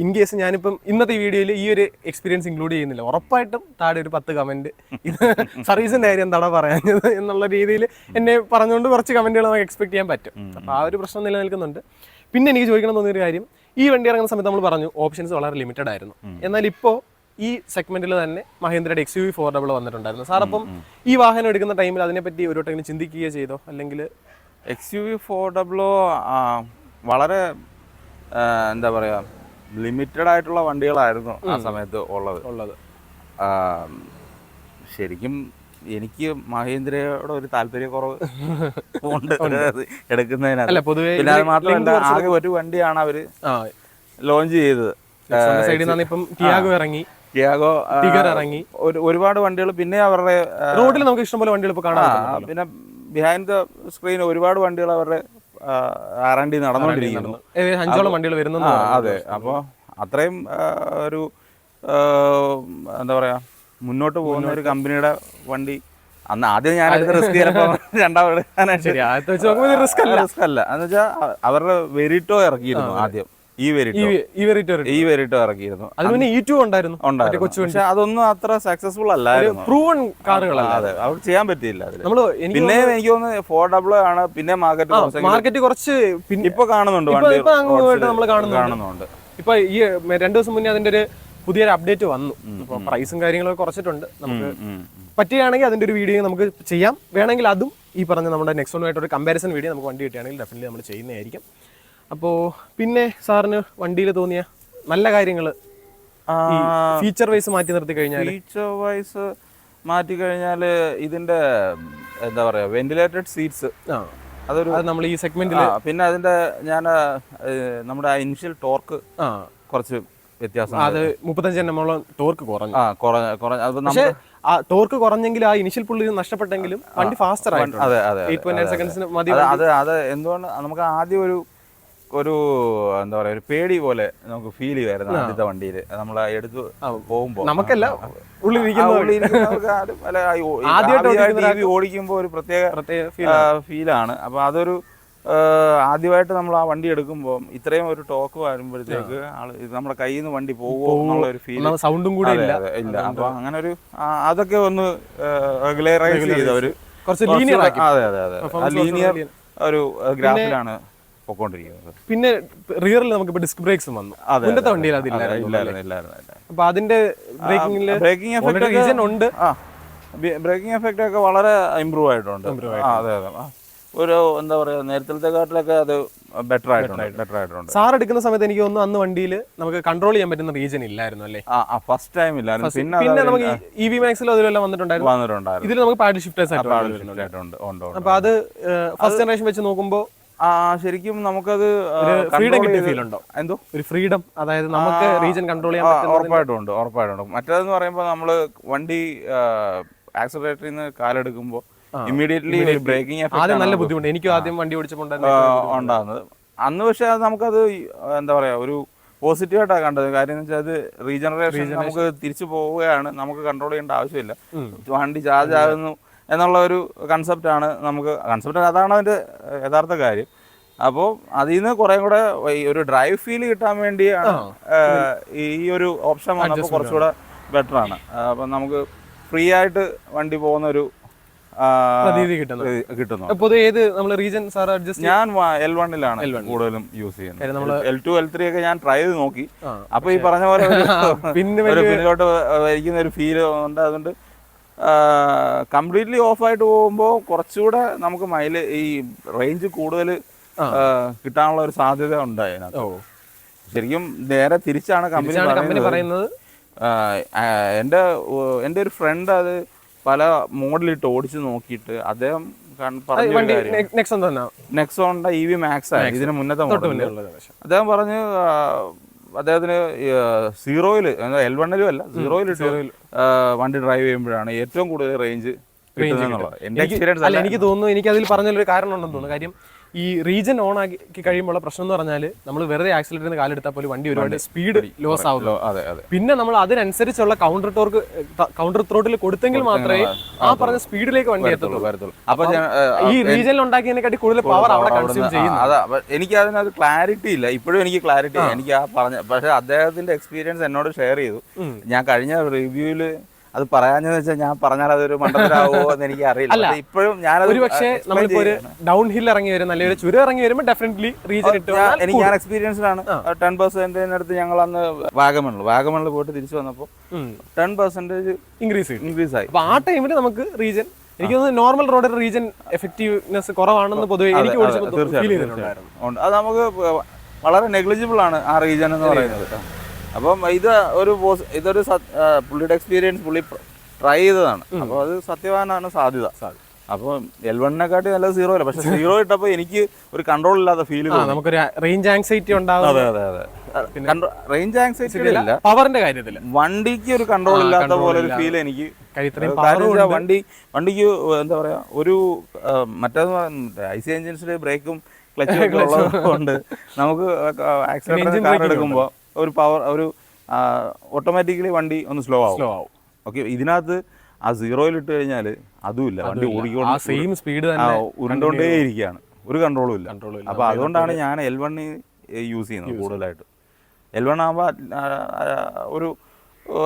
ഇൻ കേസ് ഞാനിപ്പം ഇന്നത്തെ വീഡിയോയിൽ ഈ ഒരു എക്സ്പീരിയൻസ് ഇൻക്ലൂഡ് ചെയ്യുന്നില്ല, ഉറപ്പായിട്ടും താഴെ ഒരു 10 കമന്റ് ഇത് സർവീസിന്റെ കാര്യം എന്താണ് പറയാഞ്ഞത് എന്നുള്ള രീതിയിൽ എന്നെ പറഞ്ഞുകൊണ്ട് കുറച്ച് കമന്റുകൾ നമുക്ക് എക്സ്പെക്ട് ചെയ്യാൻ പറ്റും. അപ്പോൾ ആ ഒരു പ്രശ്നം നിലനിൽക്കുന്നുണ്ട്. പിന്നെ എനിക്ക് ചോദിക്കണം തോന്നിയൊരു കാര്യം, ഈ വണ്ടി ഇറങ്ങുന്ന സമയത്ത് നമ്മൾ പറഞ്ഞു ഓപ്ഷൻസ് വളരെ ലിമിറ്റഡ് ആയിരുന്നു. എന്നാൽ ഇപ്പോൾ ഈ സെഗ്മെന്റിൽ തന്നെ മഹീന്ദ്രയുടെ XUV 400 വന്നിട്ടുണ്ടായിരുന്നു. സാർ അപ്പം ഈ വാഹനം എടുക്കുന്ന ടൈമിൽ അതിനെപ്പറ്റി ഒരു വട്ടം ചിന്തിക്കുകയോ ചെയ്തോ? അല്ലെങ്കിൽ XUV 400 വളരെ എന്താ പറയുക, ലിമിറ്റഡ് ആയിട്ടുള്ള വണ്ടികളായിരുന്നു ആ സമയത്ത് ഉള്ളത്. ശരിക്കും എനിക്ക് മഹീന്ദ്രയോട് ഒരു താല്പര്യക്കുറവ് ഉണ്ട് എടുക്കുന്നതിനകത്ത്. പിന്നെ അത് മാത്രമല്ല, ആകെ ഒരു വണ്ടിയാണ് അവര് ലോഞ്ച് ചെയ്തത്. ടിയാഗോ ഇറങ്ങി, ഒരുപാട് വണ്ടികൾ. പിന്നെ അവരുടെ റോഡിൽ നമുക്ക് ഇഷ്ടംപോലെ വണ്ടികൾ ഇപ്പോൾ കാണാം. പിന്നെ ബിഹൈൻഡ് ദ സ്ക്രീൻ ഒരുപാട് വണ്ടികൾ അവരുടെ R&D നടന്നുകൊണ്ടിരിക്കുന്നു. വണ്ടികൾ വരുന്നു. അതെ, അപ്പോൾ അത്രയും ഒരു എന്താ പറയുക മുന്നോട്ട് പോകുന്ന ഒരു കമ്പനിയുടെ വണ്ടി അന്ന് ആദ്യം ഞാനെടുത്ത റിസ്ക് ചിലപ്പോൾ രണ്ടാമത് എടുക്കാനായിട്ട് റിസ്ക് അല്ല എന്ന് വെച്ചാൽ അവരുടെ വെരിറ്റോ ഇറക്കിയിരുന്നു ആദ്യം ഈ വെരിറ്റോ ഇറക്കിയിരുന്നു പക്ഷെ അതൊന്നും അത്ര സക്സസ്ഫുൾ അല്ലായിരുന്നു. അതെ അവർക്ക് ചെയ്യാൻ പറ്റിയില്ല. പിന്നെ എനിക്ക് തോന്നുന്നു 400 ആണ് പിന്നെ മാർക്കറ്റ് കുറച്ച് ഇപ്പൊ കാണുന്നുണ്ട് കാണുന്നുണ്ട്. ഇപ്പൊ ഈ 2 ദിവസം മുന്നേ അതിന്റെ ഒരു പുതിയൊരു അപ്ഡേറ്റ് വന്നു. പ്രൈസും കാര്യങ്ങളൊക്കെ കുറച്ചിട്ടുണ്ട്. നമുക്ക് പറ്റുകയാണെങ്കിൽ അതിന്റെ ഒരു വീഡിയോ നമുക്ക് ചെയ്യാം. വേണമെങ്കിൽ അതും ഈ പറഞ്ഞ നമ്മുടെ നെക്സോണുമായിട്ട് ഒരു കമ്പാരിസൺ വീഡിയോ നമുക്ക് വണ്ടി കിട്ടുകയാണെങ്കിൽ ഡെഫിനറ്റ്ലി നമ്മൾ ചെയ്യുന്നതായിരിക്കും. അപ്പോൾ പിന്നെ സാറിന് വണ്ടിയിൽ തോന്നിയ നല്ല കാര്യങ്ങൾ ഫീച്ചർ വൈസ് മാറ്റി നിർത്തി കഴിഞ്ഞാൽ ഇതിന്റെ എന്താ പറയാ വെന്റിലേറ്റഡ് സീറ്റ്സ് അതൊരു നമ്മൾ ഈ സെഗ്മെന്റിൽ പിന്നെ അതിന്റെ നമ്മുടെ ഇനിഷ്യൽ ടോർക്ക് കുറച്ച് വ്യത്യാസം. അത് 35 Nm ടോർക്ക് കുറഞ്ഞു. പക്ഷേ ടോർക്ക് കുറഞ്ഞെങ്കിലും ആ ഇനിഷ്യൽ പുള്ളി നഷ്ടപ്പെട്ടെങ്കിലും വണ്ടി ഫാസ്റ്റർ ആയിട്ടുണ്ട്. 8.9 സെക്കൻഡ്സിന് മതി. അത് എന്തുകൊണ്ട് നമുക്ക് ആദ്യം ഒരു എന്താ പറയാ ഒരു പേടി പോലെ നമുക്ക് ഫീൽ ചെയ്യുമായിരുന്നു ആദ്യത്തെ വണ്ടിയിൽ നമ്മൾ എടുത്ത് പോകുമ്പോൾ. നമുക്കല്ല ഓടിക്കുമ്പോൾ ഒരു പ്രത്യേക ഫീലാണ്. അപ്പൊ അതൊരു ആദ്യമായിട്ട് നമ്മൾ ആ വണ്ടി എടുക്കുമ്പോൾ ഇത്രയും ഒരു ടോക്ക് വരുമ്പോഴത്തേക്ക് നമ്മുടെ കയ്യിൽ നിന്ന് വണ്ടി പോകുമോ എന്നുള്ള ഒരു ഫീൽ, സൗണ്ടും കൂടെ ഇല്ല. അപ്പൊ അങ്ങനെ ഒരു അതൊക്കെ ഒന്ന് റെഗുലറൈസ് ചെയ്ത ഒരു ലീനിയർ ഒരു ഗ്രാഫിലാണ് പൊക്കോണ്ടിരിക്കുന്നത്. പിന്നെ റിയറിൽ നമുക്ക് ഡിസ്ക് ബ്രേക്സും വന്നു. മുന്നത്തെ വണ്ടിയിൽ അതില്ലായിരുന്നു. അപ്പൊ അതിന്റെ ബ്രേക്കിംഗ് എഫക്റ്റ് ഒക്കെ വളരെ ഇമ്പ്രൂവ് ആയിട്ടുണ്ട്. അതെ ഒരു എന്താ പറയാ നേരത്തെ അത് ബെറ്റർ ആയിട്ടുണ്ട്. സാർ എടുക്കുന്ന സമയത്ത് എനിക്ക് തോന്നുന്നു അന്ന് വണ്ടിയിൽ നമുക്ക് കൺട്രോൾ ചെയ്യാൻ പറ്റുന്ന റീജൻ ഇല്ലായിരുന്നു അല്ലേ? ഫസ്റ്റ് ടൈം ഇല്ലായിരുന്നു. പിന്നെ നമുക്ക് EV Maxിലും അതിലെല്ലാം വന്നിട്ടുണ്ടായിരുന്നു. ഇതിൽ നമുക്ക് പാഡ് ഷിഫ്റ്റേഴ്സ് ആയിട്ടുണ്ട്. അപ്പൊ അത് ഫസ്റ്റ് ജനറേഷൻ വെച്ച് നോക്കുമ്പോൾ ശരിക്കും നമുക്കത് ഫ്രീഡം കിട്ടിയ ഫീൽ ഉണ്ടോ? എന്തോ ഒരു ഫ്രീഡം, അതായത് നമുക്ക് റീജൻ കൺട്രോൾ ചെയ്യാൻ ഉറപ്പായിട്ടുണ്ട്. മറ്റേതെന്ന് പറയുമ്പോൾ നമ്മള് വണ്ടി ആക്സിലറേറ്ററിൽ നിന്ന് കാലെടുക്കുമ്പോൾ ഇമ്മീഡിയറ്റ്ലി ബ്രേക്കിംഗ് ആദ്യം നല്ല ബുദ്ധിമുട്ട് എനിക്കും ആദ്യം വണ്ടി ഓടിച്ചപ്പോൾ ഉണ്ടാകുന്നത്. അന്ന് പക്ഷെ അത് നമുക്കത് എന്താ പറയാ ഒരു പോസിറ്റീവായിട്ടാണ് കണ്ടത്. കാര്യം എന്ന് വെച്ചാൽ അത് റീജനറേഷൻ നമുക്ക് തിരിച്ചു പോവുകയാണ്, നമുക്ക് കൺട്രോൾ ചെയ്യേണ്ട ആവശ്യമില്ല, വണ്ടി ചാർജ് ആകുന്നു എന്നുള്ള ഒരു കൺസെപ്റ്റാണ് നമുക്ക്. അതാണ് അതിന്റെ യഥാർത്ഥ കാര്യം. അപ്പോൾ അതിൽ നിന്ന് കുറെ കൂടെ ഒരു ഡ്രൈവ് ഫീൽ കിട്ടാൻ വേണ്ടിയാണ് ഈ ഒരു ഓപ്ഷൻ വന്നപ്പോൾ കുറച്ചുകൂടെ ബെറ്റർ ആണ്. അപ്പം നമുക്ക് ഫ്രീ ആയിട്ട് വണ്ടി പോകുന്ന ഒരു കിട്ടുന്നു. ഞാൻ L1-ലാണ് കൂടുതലും യൂസ് ചെയ്യുന്നത്. L2 L3 ഒക്കെ ഞാൻ ട്രൈ ചെയ്ത് നോക്കി. അപ്പൊ ഈ പറഞ്ഞ പോലെ പിന്നിലോട്ട് വലിക്കുന്ന ഒരു ഫീൽ ഉണ്ട്. അതുകൊണ്ട് കംപ്ലീറ്റ്ലി ഓഫ് ആയിട്ട് പോകുമ്പോൾ കുറച്ചുകൂടെ നമുക്ക് ഈ റേഞ്ച് കൂടുതൽ കിട്ടാനുള്ള ഒരു സാധ്യത ഉണ്ട് അതിനകത്ത്. ശരിക്കും നേരെ തിരിച്ചാണ് കമ്പനി പറയുന്നത്. എൻ്റെ ഒരു ഫ്രണ്ട് അത് പല മോഡലിട്ട് ഓടിച്ച് നോക്കിയിട്ട് അദ്ദേഹം നെക്സോണിന്റെ EV Max ആയി ഇതിന് മുന്നത്തെ മോഡൽ. അദ്ദേഹം പറഞ്ഞു അദ്ദേഹത്തിന് സീറോയില് L1-ലും അല്ല സീറോയിലിട്ട് വണ്ടി ഡ്രൈവ് ചെയ്യുമ്പോഴാണ് ഏറ്റവും കൂടുതൽ റേഞ്ച് കിട്ടുന്നത്. എന്റെ എക്സ്പീരിയൻസ് അല്ല, എനിക്ക് തോന്നുന്നു എനിക്ക് അതിൽ പറഞ്ഞൊരു കാരണം ഉണ്ടെന്ന് തോന്നുന്നു. കാര്യം ഈ റീജൻ ഓൺ ആക്കി കഴിയുമ്പോൾ പ്രശ്നം എന്ന് പറഞ്ഞാൽ നമ്മൾ വെറുതെ ആക്സിലേറ്ററിൽ നിന്ന് കാലെടുത്താൽ പോലും വണ്ടി ഒരുപാട് സ്പീഡ് ലോസ് ആവുമല്ലോ. പിന്നെ നമ്മൾ അതിനനുസരിച്ചുള്ള കൗണ്ടർ ത്രോട്ടിൽ കൊടുത്തെങ്കിൽ മാത്രമേ ആ പറഞ്ഞ സ്പീഡിലേക്ക് വണ്ടി എത്തുള്ളൂ. അപ്പൊ ഈ റീജനിൽ ഉണ്ടാക്കിയതിനെക്കാട്ടി കൂടുതൽ പവർ അവിടെ കൺസ്യൂം ചെയ്യുന്നു. അതാ എനിക്ക് അതിനകത്ത് ക്ലാരിറ്റി ഇല്ല. ഇപ്പോഴും എനിക്ക് ക്ലാരിറ്റി എനിക്ക് ആ പറഞ്ഞ, പക്ഷെ അദ്ദേഹത്തിന്റെ എക്സ്പീരിയൻസ് എന്നോട് ഷെയർ ചെയ്തു. ഞാൻ കഴിഞ്ഞ റിവ്യൂവില് അത് പറയാഞ്ഞെന്ന് വെച്ചാൽ ഞാൻ പറഞ്ഞാൽ അതൊരു മണ്ടത്തരാവോ എന്ന് എനിക്ക് അറിയില്ല. ഇപ്പോഴും ഞാനത് പക്ഷേ നമ്മളിപ്പോ ഒരു ഡൗൺ ഹിൽ ഇറങ്ങി വരും, നല്ലൊരു ചുരം ഇറങ്ങി വരുമ്പോൾ ഡെഫിനറ്റ്ലി റീജൻ എനിക്ക് ഞാൻ എക്സ്പീരിയൻസിലാണ്. 10% ഞങ്ങൾ അന്ന് വാഗമണിൽ പോയിട്ട് തിരിച്ചു വന്നപ്പോൾ 10% ഇൻക്രീസ് ആയി. അപ്പൊ ആ ടൈമിൽ നമുക്ക് റീജൻ, എനിക്ക് തോന്നുന്നു നോർമൽ റോഡിൽ റീജൻ എഫക്റ്റീവ്നെസ് കുറവാണെന്ന് പൊതുവെ എനിക്ക് ഫീൽ ചെയ്തിട്ടുണ്ടായിരുന്നു. അത് നമുക്ക് വളരെ നെഗ്ലിജിബിൾ ആണ് ആ റീജൻ എന്ന് പറയുന്നത്. അപ്പം ഇതൊരു പുള്ളിയുടെ എക്സ്പീരിയൻസ് പുള്ളി ട്രൈ ചെയ്തതാണ്. അപ്പോൾ അത് സത്യവാനാണ് സാധ്യത. അപ്പോൾ L1-നെക്കാട്ടി നല്ലത് സീറോ അല്ല, പക്ഷെ സീറോ ഇട്ടപ്പോൾ എനിക്ക് ഒരു കൺട്രോൾ ഇല്ലാത്ത ഫീൽ തോന്നി. നമുക്കൊരു റേഞ്ച് ആങ്സൈറ്റി ഉണ്ടാവും. റേഞ്ച് ആങ്സൈറ്റി ഇല്ല, പവറിന്റെ കാര്യത്തിൽ വണ്ടിക്ക് ഒരു കൺട്രോൾ ഇല്ലാത്ത പോലെ ഒരു ഫീൽ എനിക്ക്. വണ്ടിക്ക് എന്താ പറയാ ഒരു മറ്റേത് IC എഞ്ചിൻസിൽ ബ്രേക്കും ക്ലച്ചും ഉള്ളതുകൊണ്ട് നമുക്ക് ആക്സിലേറ്റർ കാർ എടുക്കുമ്പോൾ ഒരു പവർ ഒരു ഓട്ടോമാറ്റിക്കലി വണ്ടി ഒന്ന് സ്ലോ ആവും. സ്ലോ ആവും. ഓക്കെ, ഇതിനകത്ത് ആ 0-ൽ ഇട്ട് കഴിഞ്ഞാൽ അതുമില്ല, വണ്ടി ഓടിക്കൊണ്ട് സെയിം സ്പീഡ് തന്നെ ഉരുണ്ടോണ്ടേ ഇരിക്കുകയാണ്, ഒരു കൺട്രോളും ഇല്ല. അപ്പോൾ അതുകൊണ്ടാണ് ഞാൻ L1 യൂസ് ചെയ്യുന്നത് കൂടുതലായിട്ട്. L1 ആകുമ്പോൾ ഒരു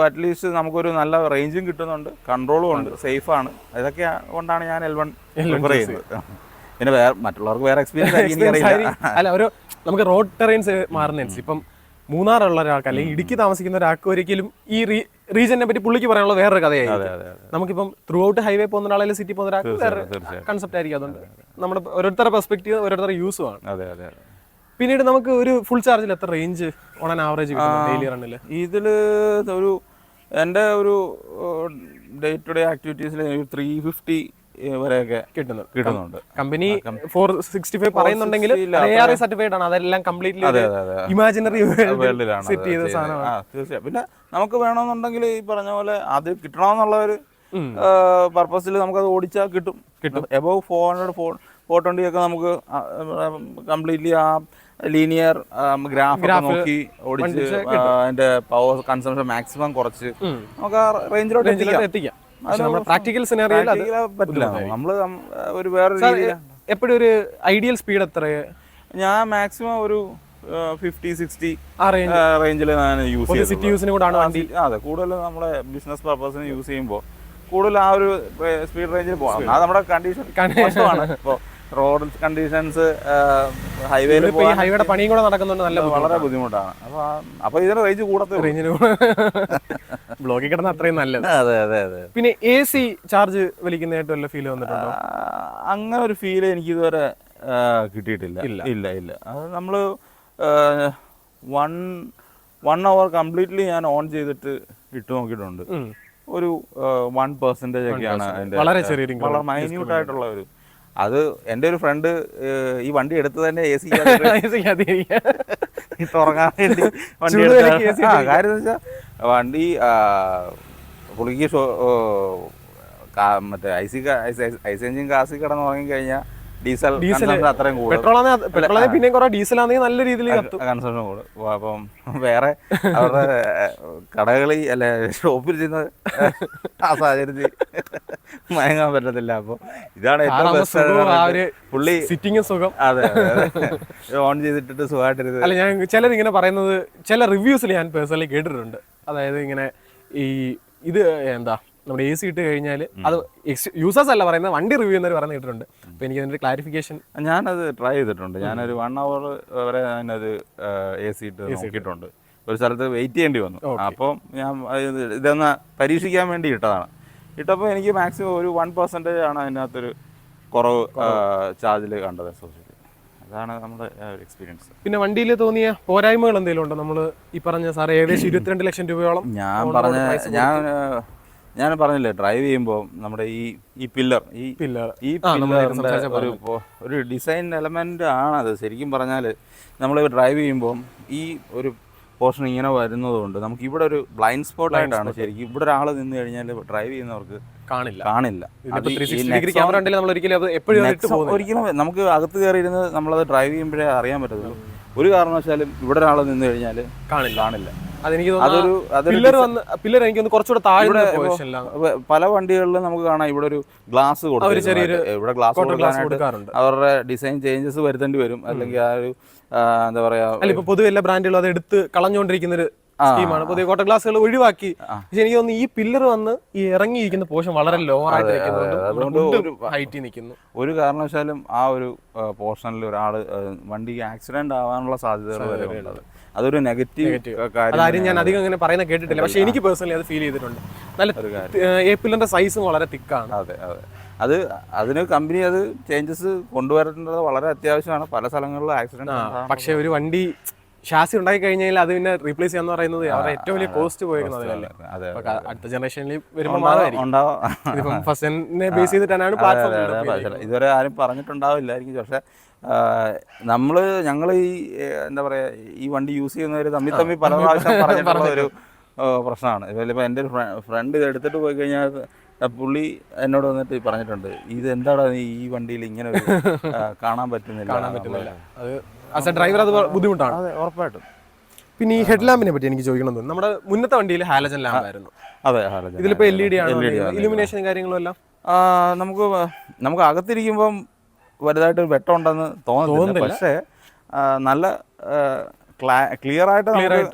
അറ്റ്ലീസ്റ്റ് നമുക്കൊരു നല്ല റേഞ്ചും കിട്ടുന്നുണ്ട്, കൺട്രോളും ഉണ്ട്, സേഫാണ്. ഇതൊക്കെ കൊണ്ടാണ് ഞാൻ L1 പ്രിഫർ ചെയ്യുന്നത്. പിന്നെ മറ്റുള്ളവർക്ക് വേറെ എക്സ്പീരിയൻസ് എനിക്കറിയില്ല. അല്ല, ഒരു നമുക്ക് റോഡ് ടെറൈൻസ് മാറുന്നതനുസരിച്ച് ഇപ്പം മൂന്നാറുള്ള ഒരാൾക്ക് അല്ലെങ്കിൽ ഇടുക്കി താമസിക്കുന്ന ഒരാൾക്ക് ഒരിക്കലും ഈ റീജിയനെ പറ്റി പുള്ളിക്ക് പറയാനുള്ള വേറൊരു കഥയായിരിക്കും. നമുക്കിപ്പം ത്രൂ ഔട്ട് ഹൈവേ പോകുന്ന ഒരാളെ സിറ്റി പോകുന്ന ഒരാൾക്ക് വേറെ കൺസെപ്റ്റ് ആയിരിക്കും. അതുകൊണ്ട് നമ്മുടെ ഓരോരുത്തരുടെ പെർസ്പെക്റ്റീവ് ഓരോരുത്തരുടെ യൂസും ആണ്. അതെ അതെ. പിന്നീട് നമുക്ക് ഒരു ഫുൾ ചാർജിൽ എത്ര range on an average daily റണ്ണിൽ? ഇതിൽ ഒരു എൻ്റെ ഒരു ഡേ ടു ഡേ ആക്ടിവിറ്റീസിൽ 350 വരെയൊക്കെ കിട്ടുന്നുണ്ട്. കമ്പനി 465 പറയുന്നുണ്ടെങ്കിൽ സർട്ടിഫൈഡ് ആണ്, അതെല്ലാം കംപ്ലീറ്റ്ലി ഇമാജിനറി വേൾഡിലാണ് സെറ്റ് ചെയ്ത സാധനമാണ്. തീർച്ചയായും. പിന്നെ നമുക്ക് വേണമെന്നുണ്ടെങ്കിൽ ഈ പറഞ്ഞ പോലെ അത് കിട്ടണമെന്നുള്ള ഒരു പർപ്പസിൽ നമുക്കത് ഓടിച്ചാൽ കിട്ടും. എബവ് 420 ഒക്കെ നമുക്ക് കംപ്ലീറ്റ്ലി ആ ലീനിയർ ഗ്രാഫ് നോക്കി ഓടിച്ച് അതിന്റെ പവർ കൺസംഷൻ മാക്സിമം കുറച്ച് നമുക്ക് ആ റേഞ്ചിലോട്ട് എത്തിക്കാം. പ്രാക്ടിക്കൽ സിനാറിയോയിൽ പറ്റില്ല. നമ്മള് ഒരു വേറെ എപ്പോഴും ഒരു ഐഡിയൽ സ്പീഡ് എത്ര? ഞാൻ മാക്സിമം ഒരു 50-60 റേഞ്ചിൽ ഞാൻ യൂസ് ചെയ്യും. സിറ്റി യൂസിന് കൂടാണ് വണ്ടി. അതെ, കൂടുതൽ നമ്മളെ ബിസിനസ് പർപ്പസിന് യൂസ് ചെയ്യുമ്പോൾ കൂടുതൽ ആ ഒരു സ്പീഡ് റേഞ്ചിൽ പോകാം. അത് നമ്മുടെ കണ്ടീഷൻ ഇപ്പോൾ റോഡ് കണ്ടീഷൻസ് ഹൈവേയിൽ ഹൈവേയുടെ പണിയും കൂടെ നടക്കുന്നുണ്ട്, നല്ല വളരെ ബുദ്ധിമുട്ടാണ്. അപ്പൊ ഇതിന് റേഞ്ച് കൂടത്തെ ബ്ലോക്കിൽ കിടന്ന അത്രയും നല്ലത്. അതെ അതെ അതെ. പിന്നെ AC ചാർജ് വലിക്കുന്നതായിട്ട് വല്ല ഫീൽ വന്നിട്ടുണ്ടോ? അങ്ങനെ ഒരു ഫീൽ എനിക്ക് ഇതുവരെ കിട്ടിയിട്ടില്ല. ഇല്ല ഇല്ല. അത് നമ്മൾ 1 hour കംപ്ലീറ്റ്ലി ഞാൻ ഓൺ ചെയ്തിട്ട് ഇട്ട് നോക്കിയിട്ടുണ്ട്. ഒരു 1% ഒക്കെയാണ് അതിന്റെ വളരെ ചെറിയ വളരെ മൈന്യൂട്ട് ആയിട്ടുള്ള ഒരു. അത് എൻ്റെ ഒരു ഫ്രണ്ട് ഈ വണ്ടി എടുത്ത് തന്നെ AC തുറങ്ങാൻ വേണ്ടി വണ്ടി എടുത്ത കാര്യം എന്ന് വെച്ചാൽ വണ്ടി പുള്ളിക്ക് മറ്റേ ഐസി എഞ്ചിൻ കാസി കിടന്ന് ഉറങ്ങിക്കഴിഞ്ഞാൽ ഡീസൽ അത്രയും കൂടും. പെട്രോളാണെങ്കിൽ പിന്നെ കുറെ ഡീസലാണെങ്കിൽ നല്ല രീതിയിൽ കൺസംഷൻ കൂടും. അപ്പം വേറെ അവരുടെ കടകളിൽ അല്ലെ ഷോപ്പിൽ ചെയ്യുന്ന ആ സാഹചര്യത്തിൽ മയങ്ങാൻ പറ്റത്തില്ല. അപ്പോൾ ഇതാണ് ഏറ്റവും ബെസ്റ്റ്. പുള്ളി സിറ്റിംഗ് സുഖം. അതെ, ഓൺ ചെയ്തിട്ട് സുഖമായിട്ടിരുന്നത്. അല്ല, ഞാൻ ചിലരിങ്ങനെ പറയുന്നത് ചില റിവ്യൂസിൽ ഞാൻ പേഴ്സണലി കേട്ടിട്ടുണ്ട്. അതായത് ഇങ്ങനെ ഈ ഇത് എന്താ നമ്മുടെ AC ഇട്ട് കഴിഞ്ഞാൽ അത് യൂസേഴ്സ് അല്ല പറയുന്നത്, വണ്ടി റിവ്യൂ എന്നൊരു പറയുന്നത് കേട്ടിട്ടുണ്ട്. അപ്പോൾ എനിക്ക് അതിൻ്റെ ക്ലാരിഫിക്കേഷൻ. ഞാനത് ട്രൈ ചെയ്തിട്ടുണ്ട്. ഞാനൊരു 1 hour വരെ ഞാനത് AC ഇട്ട് നോക്കിയിട്ടുണ്ട്. ഒരു സ്ഥലത്ത് വെയിറ്റ് ചെയ്യേണ്ടി വന്നു. അപ്പം ഞാൻ ഇതൊന്ന് പരീക്ഷിക്കാൻ വേണ്ടി ഇട്ടതാണ്. ഇട്ടപ്പോൾ എനിക്ക് മാക്സിമം ഒരു 1% ആണ് അതിനകത്തൊരു കുറവ് ചാർജിൽ കണ്ടത്. അതാണ് നമ്മുടെ എക്സ്പീരിയൻസ്. പിന്നെ വണ്ടിയിൽ തോന്നിയ പോരായ്മകൾ എന്തെങ്കിലും ഉണ്ടോ? നമ്മൾ ഈ പറഞ്ഞ സാർ ഏകദേശം 22 ലക്ഷം രൂപയോളം ഞാൻ പറഞ്ഞില്ലേ, ഡ്രൈവ് ചെയ്യുമ്പോൾ നമ്മുടെ ഈ പില്ലറിന്റെ ഒരു ഡിസൈൻ എലമെന്റ് ആണത്. ശരിക്കും പറഞ്ഞാൽ നമ്മൾ ഡ്രൈവ് ചെയ്യുമ്പോൾ ഈ ഒരു പോർഷൻ ഇങ്ങനെ വരുന്നതുകൊണ്ട് നമുക്ക് ഇവിടെ ഒരു ബ്ലൈൻഡ് സ്പോട്ട് ആയിട്ടാണ്. ശരിക്കും ഇവിടെ ഒരാൾ നിന്ന് കഴിഞ്ഞാൽ ഡ്രൈവ് ചെയ്യുന്നവർക്ക് കാണില്ല. ഒരിക്കലും നമുക്ക് അകത്ത് കയറിയിരുന്ന് നമ്മളത് ഡ്രൈവ് ചെയ്യുമ്പോഴേ അറിയാൻ പറ്റത്തുള്ളൂ. ഒരു കാരണവശാലും ഇവിടെ ഒരാൾ നിന്ന് കഴിഞ്ഞാൽ കാണില്ല. പല വണ്ടികളിലും നമുക്ക് കാണാം ഇവിടെ ഒരു ഗ്ലാസ് ഇവിടെ ഗ്ലാസ് കൊടുക്കാനായിട്ട് അവരുടെ ഡിസൈൻ ചേഞ്ചസ് വരുത്തേണ്ടി വരും. അല്ലെങ്കിൽ ആ ഒരു എന്താ പറയാ, പൊതുവെ എല്ലാ ബ്രാൻഡുകളും അത് എടുത്ത് കളഞ്ഞുകൊണ്ടിരിക്കുന്ന ഒരു സ്കീമാണ്. പുതിയ കോട്ട ഗ്ലാസുകൾ ഒഴിവാക്കി. പക്ഷെ എനിക്ക് തോന്നുന്നു ഈ പില്ലർ വന്ന് ഈ ഇറങ്ങിയിരിക്കുന്ന പോർഷൻ വളരെ ലോവർ ആയിട്ട് നിൽക്കുന്നു. ഒരു കാരണവശാലും ആ ഒരു പോർഷനിൽ ഒരാൾ വണ്ടി ആക്സിഡന്റ് ആവാനുള്ള സാധ്യതകൾ വരെ ഉള്ളത്. അതൊരു നെഗറ്റീവ് കാര്യം. ഞാൻ അധികം അങ്ങനെ പറയുന്നത് കേട്ടിട്ടില്ല, പക്ഷെ എനിക്ക് പേഴ്സണലി അത് ഫീൽ ചെയ്തിട്ടുണ്ട്. നല്ല പില്ലറിന്റെ സൈസും വളരെ തിക്കാണ്. അതെ അതെ. അതിന് കമ്പനി അത് ചേഞ്ചസ് കൊണ്ടുവരേണ്ടത് വളരെ അത്യാവശ്യമാണ്. പല സ്ഥലങ്ങളിലും ആക്സിഡന്റ്. പക്ഷെ ഒരു വണ്ടി ഷാസി ഉണ്ടാക്കി കഴിഞ്ഞാൽ അത് പിന്നെ റീപ്ലേസ് ചെയ്യാന്ന് പറയുന്നത് അവരുടെ ഏറ്റവും വലിയ കോസ്റ്റ് പോയിരിക്കുന്നതല്ലേ. അടുത്ത ജനറേഷനിൽ വരുമ്പോൾ ഫസ്റ്റ് ബേസ് ചെയ്തിട്ടാണ് പ്ലാറ്റ്ഫോം. ഇതുവരെ ആരും പറഞ്ഞിട്ടുണ്ടാവില്ലായിരിക്കും. പക്ഷെ ഞങ്ങൾ ഈ എന്താ പറയാ, ഈ വണ്ടി യൂസ് ചെയ്യുന്നവർ തമ്മിൽ പല പ്രാവശ്യം പറഞ്ഞിട്ടുള്ള ഒരു പ്രശ്നമാണ്. ഇപ്പോൾ എൻ്റെ ഒരു ഫ്രണ്ട് ഇത് എടുത്തിട്ട് പോയി കഴിഞ്ഞാൽ പുള്ളി എന്നോട് വന്നിട്ട് പറഞ്ഞിട്ടുണ്ട്, ഇത് എന്താണ് ഈ വണ്ടിയിൽ ഇങ്ങനെ കാണാൻ പറ്റുന്നില്ല. അത് ഡ്രൈവർ അത് ബുദ്ധിമുട്ടാണ്. അതെ, ഉറപ്പായിട്ടും. പിന്നെ ഈ ഹെഡ് ലാമ്പിനെ പറ്റി എനിക്ക് ചോദിക്കണം തോന്നുന്നു. നമ്മുടെ മുന്നത്തെ വണ്ടിയിൽ ഹാലജൻ ലാമ്പായിരുന്നു. അതെ, ഹാലജൻ. ഇതിലിപ്പോൾ LED ആണ്, ഇലുമിനേഷനും കാര്യങ്ങളും എല്ലാം. നമുക്ക് അകത്തിരിക്കുമ്പം വലുതായിട്ട് വെട്ടം ഉണ്ടെന്ന് തോന്നുന്നില്ല. പക്ഷേ നല്ല ക്ലിയർ ആയിട്ട് നമുക്ക്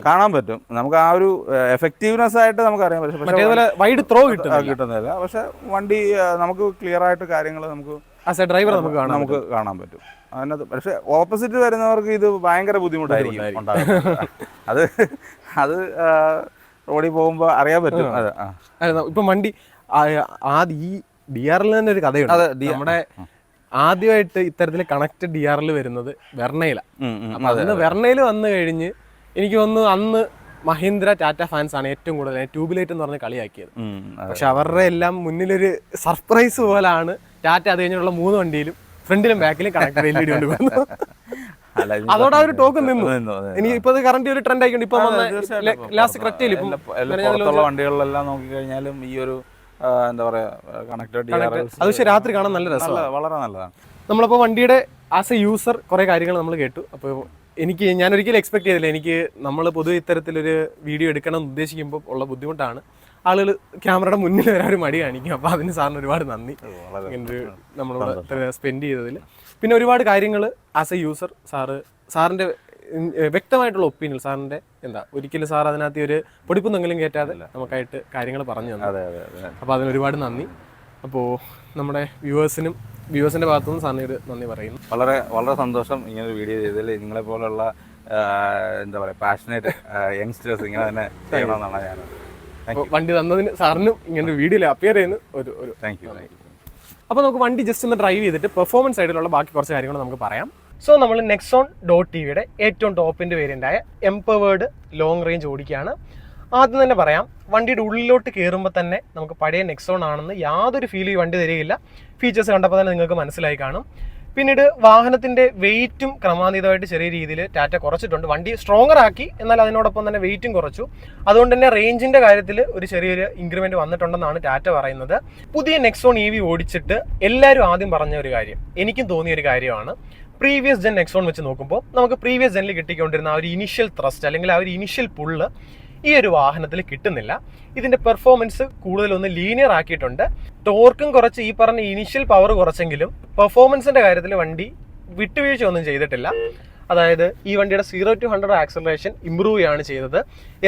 കാണാൻ പറ്റും. നമുക്ക് ആ ഒരു എഫക്റ്റീവ്നെസ് ആയിട്ട് നമുക്ക് അറിയാൻ പറ്റും. പക്ഷേ വൈഡ് ത്രോ കിട്ടുന്നില്ല. പക്ഷെ വണ്ടി നമുക്ക് ക്ലിയർ ആയിട്ട് കാര്യങ്ങൾ നമുക്ക് ആസ് എ ഡ്രൈവർ നമുക്ക് കാണാൻ പറ്റും അതിനകത്ത്. പക്ഷെ ഓപ്പോസിറ്റ് വരുന്നവർക്ക് ഇത് ഭയങ്കര ബുദ്ധിമുട്ടായിരിക്കും ഉണ്ടാകുന്നത്. അത് റോഡിൽ പോകുമ്പോൾ അറിയാൻ പറ്റും. ഇപ്പം വണ്ടി ഈ DRL തന്നെ ഒരു കഥയുണ്ട്. നമ്മുടെ ആദ്യമായിട്ട് ഇത്തരത്തിൽ കണക്റ്റഡ് DRL വരുന്നത് വെർണയിലാണ്. അന്ന് വെർണയിൽ വന്നു കഴിഞ്ഞ് എനിക്ക് തോന്നുന്നു അന്ന് മഹീന്ദ്ര ടാറ്റ ഫാൻസ് ആണ് ഏറ്റവും കൂടുതൽ ട്യൂബ്ലൈറ്റ് എന്ന് പറഞ്ഞ് കളിയാക്കിയത്. പക്ഷെ അവരുടെ എല്ലാം മുന്നിലൊരു സർപ്രൈസ് പോലാണ് ടാറ്റ അത് കഴിഞ്ഞുള്ള 3 വണ്ടിയിലും ഫ്രണ്ടിലും ബാക്കിലും കണക്റ്റഡ് LED കൊണ്ടുവന്നു. അതോടെ ആ ഒരു ടോക്ക് നിന്നു. ഇനി ഇപ്പൊ കറന്റ് ഒരു ട്രെൻഡ് ആയിക്കൊണ്ട് ഇപ്പൊ ലാസ്റ്റ് ക്രെറ്റയിൽ വണ്ടികളിലെല്ലാം നോക്കിക്കഴിഞ്ഞാലും ഈ ഒരു എന്താ പറയാ കണക്റ്റഡ് അത് പക്ഷേ രാത്രി കാണാൻ നല്ല രസമാണ്, വളരെ നല്ലതാണ്. നമ്മളപ്പോൾ വണ്ടിയുടെ ആസ് എ യൂസർ കുറേ കാര്യങ്ങൾ നമ്മൾ കേട്ടു. അപ്പോൾ ഞാൻ ഒരിക്കലും എക്സ്പെക്ട് ചെയ്തില്ല. എനിക്ക് നമ്മൾ പൊതുവെ ഇത്തരത്തിലൊരു വീഡിയോ എടുക്കണം എന്ന് ഉദ്ദേശിക്കുമ്പോൾ ഉള്ള ബുദ്ധിമുട്ടാണ്. ആളുകൾ ക്യാമറയുടെ മുന്നിൽ വരാൻ ഒരു മടി കാണിക്കും. അപ്പോൾ അതിന് സാറിന് ഒരുപാട് നന്ദി ഇങ്ങനൊരു നമ്മളിവിടെ സ്പെൻഡ് ചെയ്തതിൽ. പിന്നെ ഒരുപാട് കാര്യങ്ങൾ ആസ് എ യൂസർ സാറിൻ്റെ വ്യക്തമായിട്ടുള്ള ഒപ്പീനിയൻ സാറിൻ്റെ ഒരിക്കലും സാർ അതിനകത്ത് ഒരു പൊടിപ്പൊന്നെങ്കിലും കയറ്റാതെ നമുക്കായിട്ട് കാര്യങ്ങൾ പറഞ്ഞു തന്നു. അപ്പോൾ അതിന് ഒരുപാട് നന്ദി. അപ്പോൾ നമ്മുടെ വ്യൂവേഴ്സിൻ്റെ ഭാഗത്തുനിന്ന് സാറിന് ഒരു നന്ദി പറയുന്നു. വളരെ വളരെ സന്തോഷം ഇങ്ങനെ വീഡിയോ ചെയ്തതിൽ. നിങ്ങളെ പോലുള്ള എന്താ പറയുക പാഷനേറ്റ് യങ്സ്റ്റേഴ്സ് ഇങ്ങനെ തന്നെ ചെയ്യണമെന്നാണ് ഞാൻ വണ്ടി തന്നതിന് സാറിനും ഇങ്ങനെ വീഡിയോയിൽ അപ്പിയർ ചെയ്യുന്ന ഒരു താങ്ക് യു. അപ്പോൾ നമുക്ക് വണ്ടി ജസ്റ്റ് ഒന്ന് ഡ്രൈവ് ചെയ്തിട്ട് പെർഫോമൻസ് സൈഡിലുള്ള ബാക്കി കുറച്ച് കാര്യങ്ങൾ നമുക്ക് പറയാം. സോ നമ്മൾ നെക്സോൺ .TVയുടെ ഏറ്റവും ടോപ്പിൻ്റെ വേരിയൻ്റായ എംപവേർഡ് ലോങ് റേഞ്ച് ഓടിക്കുകയാണ്. ആദ്യം തന്നെ പറയാം, വണ്ടിയുടെ ഉള്ളിലോട്ട് കയറുമ്പോൾ തന്നെ നമുക്ക് പഴയ നെക്സോൺ ആണെന്ന് യാതൊരു ഫീൽ ഈ വണ്ടി തരികയില്ല. ഫീച്ചേഴ്സ് കണ്ടപ്പോൾ തന്നെ നിങ്ങൾക്ക് മനസ്സിലായി കാണും. പിന്നീട് വാഹനത്തിൻ്റെ വെയിറ്റും ക്രമാതീതമായിട്ട് ചെറിയ രീതിയിൽ ടാറ്റ കുറച്ചിട്ടുണ്ട്. വണ്ടി സ്ട്രോങ്ങർ ആക്കി, എന്നാൽ അതിനോടൊപ്പം തന്നെ വെയിറ്റും കുറച്ചു. അതുകൊണ്ട് തന്നെ റേഞ്ചിൻ്റെ കാര്യത്തിൽ ഒരു ചെറിയൊരു ഇൻക്രിമെൻറ്റ് വന്നിട്ടുണ്ടെന്നാണ് ടാറ്റ പറയുന്നത്. പുതിയ നെക്സോൺ EV ഓടിച്ചിട്ട് എല്ലാവരും ആദ്യം പറഞ്ഞ ഒരു കാര്യം, എനിക്കും തോന്നിയ ഒരു കാര്യമാണ്, പ്രീവിയസ് ജെൻ നെക്സോൺ വെച്ച് നോക്കുമ്പോൾ നമുക്ക് പ്രീവിയസ് ജെനിൽ കിട്ടിക്കൊണ്ടിരുന്ന ആ ഒരു ഇനിഷ്യൽ ത്രസ്റ്റ് അല്ലെങ്കിൽ ആ ഒരു ഇനിഷ്യൽ പുള്ള് ഈ ഒരു വാഹനത്തിൽ കിട്ടുന്നില്ല. ഇതിൻ്റെ പെർഫോമൻസ് കൂടുതലൊന്ന് ലീനിയർ ആക്കിയിട്ടുണ്ട്. ടോർക്കും കുറച്ച്, ഈ പറഞ്ഞ ഇനിഷ്യൽ പവർ കുറച്ചെങ്കിലും പെർഫോമൻസിൻ്റെ കാര്യത്തിൽ വണ്ടി വിട്ടുവീഴ്ച ഒന്നും ചെയ്തിട്ടില്ല. അതായത് ഈ വണ്ടിയുടെ 0 to 100 ആക്സലറേഷൻ ഇമ്പ്രൂവ് ചെയ്യാണ് ചെയ്തത്.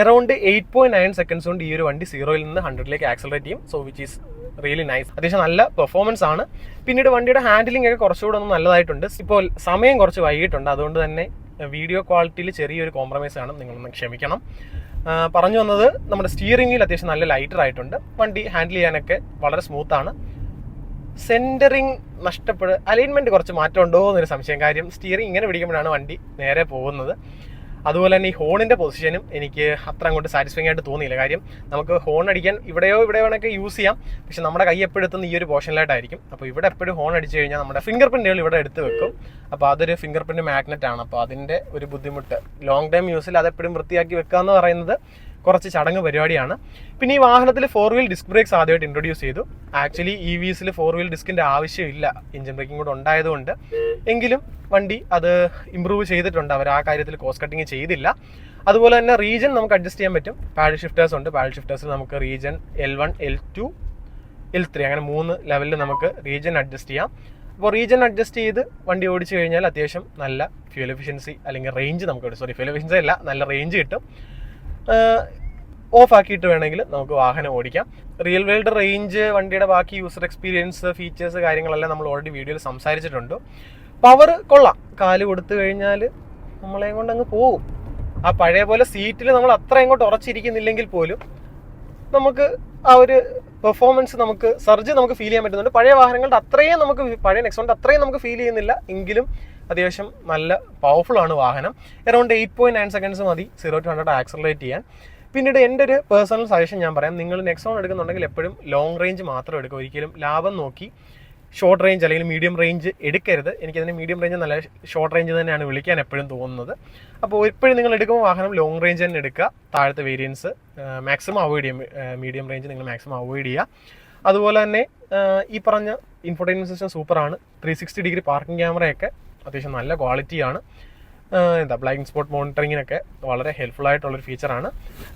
എറൗണ്ട് 8.9 സെക്കൻഡ്സ് കൊണ്ട് ഈ ഒരു വണ്ടി 0-ൽ നിന്ന് 100-ലേക്ക് ആക്സലറേറ്റ് ചെയ്യും. So which is really nice. അത്യാവശ്യം നല്ല പെർഫോമൻസ് ആണ്. പിന്നീട് വണ്ടിയുടെ ഹാൻഡിലിംഗ് ഒക്കെ കുറച്ചുകൂടെ ഒന്ന് നല്ലതായിട്ടുണ്ട്. ഇപ്പോൾ സമയം കുറച്ച് വൈകിട്ടുണ്ട്, അതുകൊണ്ട് തന്നെ വീഡിയോ ക്വാളിറ്റിയിൽ ചെറിയൊരു കോംപ്രമൈസ് ആണ്, നിങ്ങളൊന്ന് ക്ഷമിക്കണം. പറഞ്ഞു വന്നത്, നമ്മുടെ സ്റ്റിയറിംഗിൽ അത്യാവശ്യം നല്ല ലൈറ്റർ ആയിട്ടുണ്ട്. വണ്ടി ഹാൻഡിൽ ചെയ്യാനൊക്കെ വളരെ സ്മൂത്താണ്. സെൻറ്ററിങ് അലൈൻമെൻറ്റ് കുറച്ച് മാറ്റം ഉണ്ടോ എന്നൊരു സംശയം. കാര്യം സ്റ്റിയറിംഗ് ഇങ്ങനെ പിടിക്കുമ്പോഴാണ് വണ്ടി നേരെ പോകുന്നത്. അതുപോലെ തന്നെ ഈ ഹോണിൻ്റെ പൊസിഷനും എനിക്ക് അത്ര അങ്ങോട്ട് സാറ്റിസ്ഫൈങ് ആയിട്ട് തോന്നിയില്ല. കാര്യം നമുക്ക് ഹോൺ അടിക്കാൻ ഇവിടെയോ വേണമെങ്കിൽ യൂസ് ചെയ്യാം, പക്ഷെ നമ്മുടെ കൈ എപ്പോഴും എത്തുന്ന ഈ ഒരു പോർഷനിലായിട്ടായിരിക്കും. അപ്പോൾ ഇവിടെ എപ്പോഴും ഹോൺ അടിച്ചു കഴിഞ്ഞാൽ നമ്മുടെ ഫിംഗർ പ്രിൻറ്റുകൾ ഇവിടെ എടുത്ത് വെക്കും. അപ്പോൾ അതൊരു ഫിംഗർ പ്രിൻറ്റ് മാഗ്നറ്റ് ആണ്. അപ്പോൾ അതിൻ്റെ ഒരു ബുദ്ധിമുട്ട്, ലോങ് ടൈം യൂസിൽ അതെപ്പോഴും വൃത്തിയാക്കി വെക്കുക എന്ന് പറയുന്നത് കുറച്ച് ചടങ്ങ് പരിപാടിയാണ്. പിന്നെ ഈ വാഹനത്തിൽ 4 വീൽ ഡിസ്ക് ബ്രേക്സ് ആദ്യമായിട്ട് ഇൻട്രൊഡ്യൂസ് ചെയ്തു. ആക്ച്വലി EVസിൽ 4 വീൽ ഡിസ്കിൻ്റെ ആവശ്യമില്ല, എഞ്ചിൻ ബ്രേക്കിംഗ് കൂടെ ഉണ്ടായതുകൊണ്ട്. എങ്കിലും വണ്ടി അത് ഇമ്പ്രൂവ് ചെയ്തിട്ടുണ്ട്. അവർ ആ കാര്യത്തിൽ കോസ്റ്റ് കട്ടിങ് ചെയ്തില്ല. അതുപോലെ തന്നെ റീജൻ നമുക്ക് അഡ്ജസ്റ്റ് ചെയ്യാൻ പറ്റും. പാഡിൽ ഷിഫ്റ്റേഴ്സ് ഉണ്ട്. പാഡിൽ ഷിഫ്റ്റേഴ്സിൽ നമുക്ക് റീജൻ L1, L2, L3 അങ്ങനെ 3 ലെവലിൽ നമുക്ക് റീജൻ അഡ്ജസ്റ്റ് ചെയ്യാം. അപ്പോൾ റീജൻ അഡ്ജസ്റ്റ് ചെയ്ത് വണ്ടി ഓടിച്ചു കഴിഞ്ഞാൽ അത്യാവശ്യം നല്ല ഫ്യൂൽ എഫിഷ്യൻസി അല്ലെങ്കിൽ റേഞ്ച് നമുക്ക് ഫ്യൂൽ എഫിഷ്യൻസി അല്ല, നല്ല റേഞ്ച് കിട്ടും. ഓഫ് ആക്കിയിട്ട് വേണമെങ്കിൽ നമുക്ക് വാഹനം ഓടിക്കാം. റിയൽ വേൾഡ് റേഞ്ച്, വണ്ടിയുടെ ബാക്കി യൂസർ എക്സ്പീരിയൻസ്, ഫീച്ചേഴ്സ് കാര്യങ്ങളെല്ലാം നമ്മൾ ഓൾറെഡി വീഡിയോയിൽ സംസാരിച്ചിട്ടുണ്ട്. പവർ കൊള്ളാം, കാല് കൊടുത്തു കഴിഞ്ഞാൽ നമ്മളെ കൊണ്ട് അങ്ങ് പോകും. ആ പഴയ പോലെ സീറ്റിൽ നമ്മൾ അത്ര അങ്ങോട്ട് ഉറച്ചിരിക്കുന്നില്ലെങ്കിൽ പോലും നമുക്ക് ആ ഒരു പെർഫോമൻസ് നമുക്ക് ഫീൽ ചെയ്യാൻ പറ്റുന്നുണ്ട്. പഴയ വാഹനങ്ങളുടെ അത്രയും പഴയ നെക്സോണിൻ്റെ അത്രയും നമുക്ക് ഫീൽ ചെയ്യുന്നില്ല, എങ്കിലും അത്യാവശ്യം നല്ല പവർഫുൾ ആണ് വാഹനം. അറൗണ്ട് 8.9 സെക്കൻഡ്സ് മതി 0 to 100 ആക്സലറേറ്റ് ചെയ്യാൻ. പിന്നീട് എൻ്റെ ഒരു പേഴ്സണൽ സജഷൻ ഞാൻ പറയാം, നിങ്ങൾ നെക്സോൺ എടുക്കുന്നുണ്ടെങ്കിൽ എപ്പോഴും ലോങ് റേഞ്ച് മാത്രം എടുക്കുക. ഒരിക്കലും ലാഭം നോക്കി ഷോർട്ട് റേഞ്ച് അല്ലെങ്കിൽ മീഡിയം റേഞ്ച് എടുക്കരുത്. എനിക്കതിന് മീഡിയം റേഞ്ച് നല്ല ഷോർട്ട് റേഞ്ച് തന്നെയാണ് വിളിക്കാൻ എപ്പോഴും തോന്നുന്നത്. അപ്പോൾ എപ്പോഴും നിങ്ങൾ എടുക്കുമ്പോൾ വാഹനം ലോങ് റേഞ്ച് തന്നെ എടുക്കുക. താഴത്തെ വേരിയൻസ് മാക്സിമം അവോയ്ഡ് ചെയ്യുക, മീഡിയം റേഞ്ച് നിങ്ങൾ മാക്സിമം അവോയ്ഡ് ചെയ്യുക. അതുപോലെ തന്നെ ഈ പറഞ്ഞ ഇൻഫോർടൈൻമെൻറ്റ് സിസ്റ്റം സൂപ്പറാണ്. 360 ഡിഗ്രി പാർക്കിംഗ് ക്യാമറയൊക്കെ അത്യാവശ്യം നല്ല ക്വാളിറ്റിയാണ്. ബ്ലൈൻഡ് സ്പോട്ട് മോണിറ്ററിങ്ങിനൊക്കെ വളരെ ഹെൽപ്ഫുൾ ആയിട്ടുള്ളൊരു ഫീച്ചറാണ്.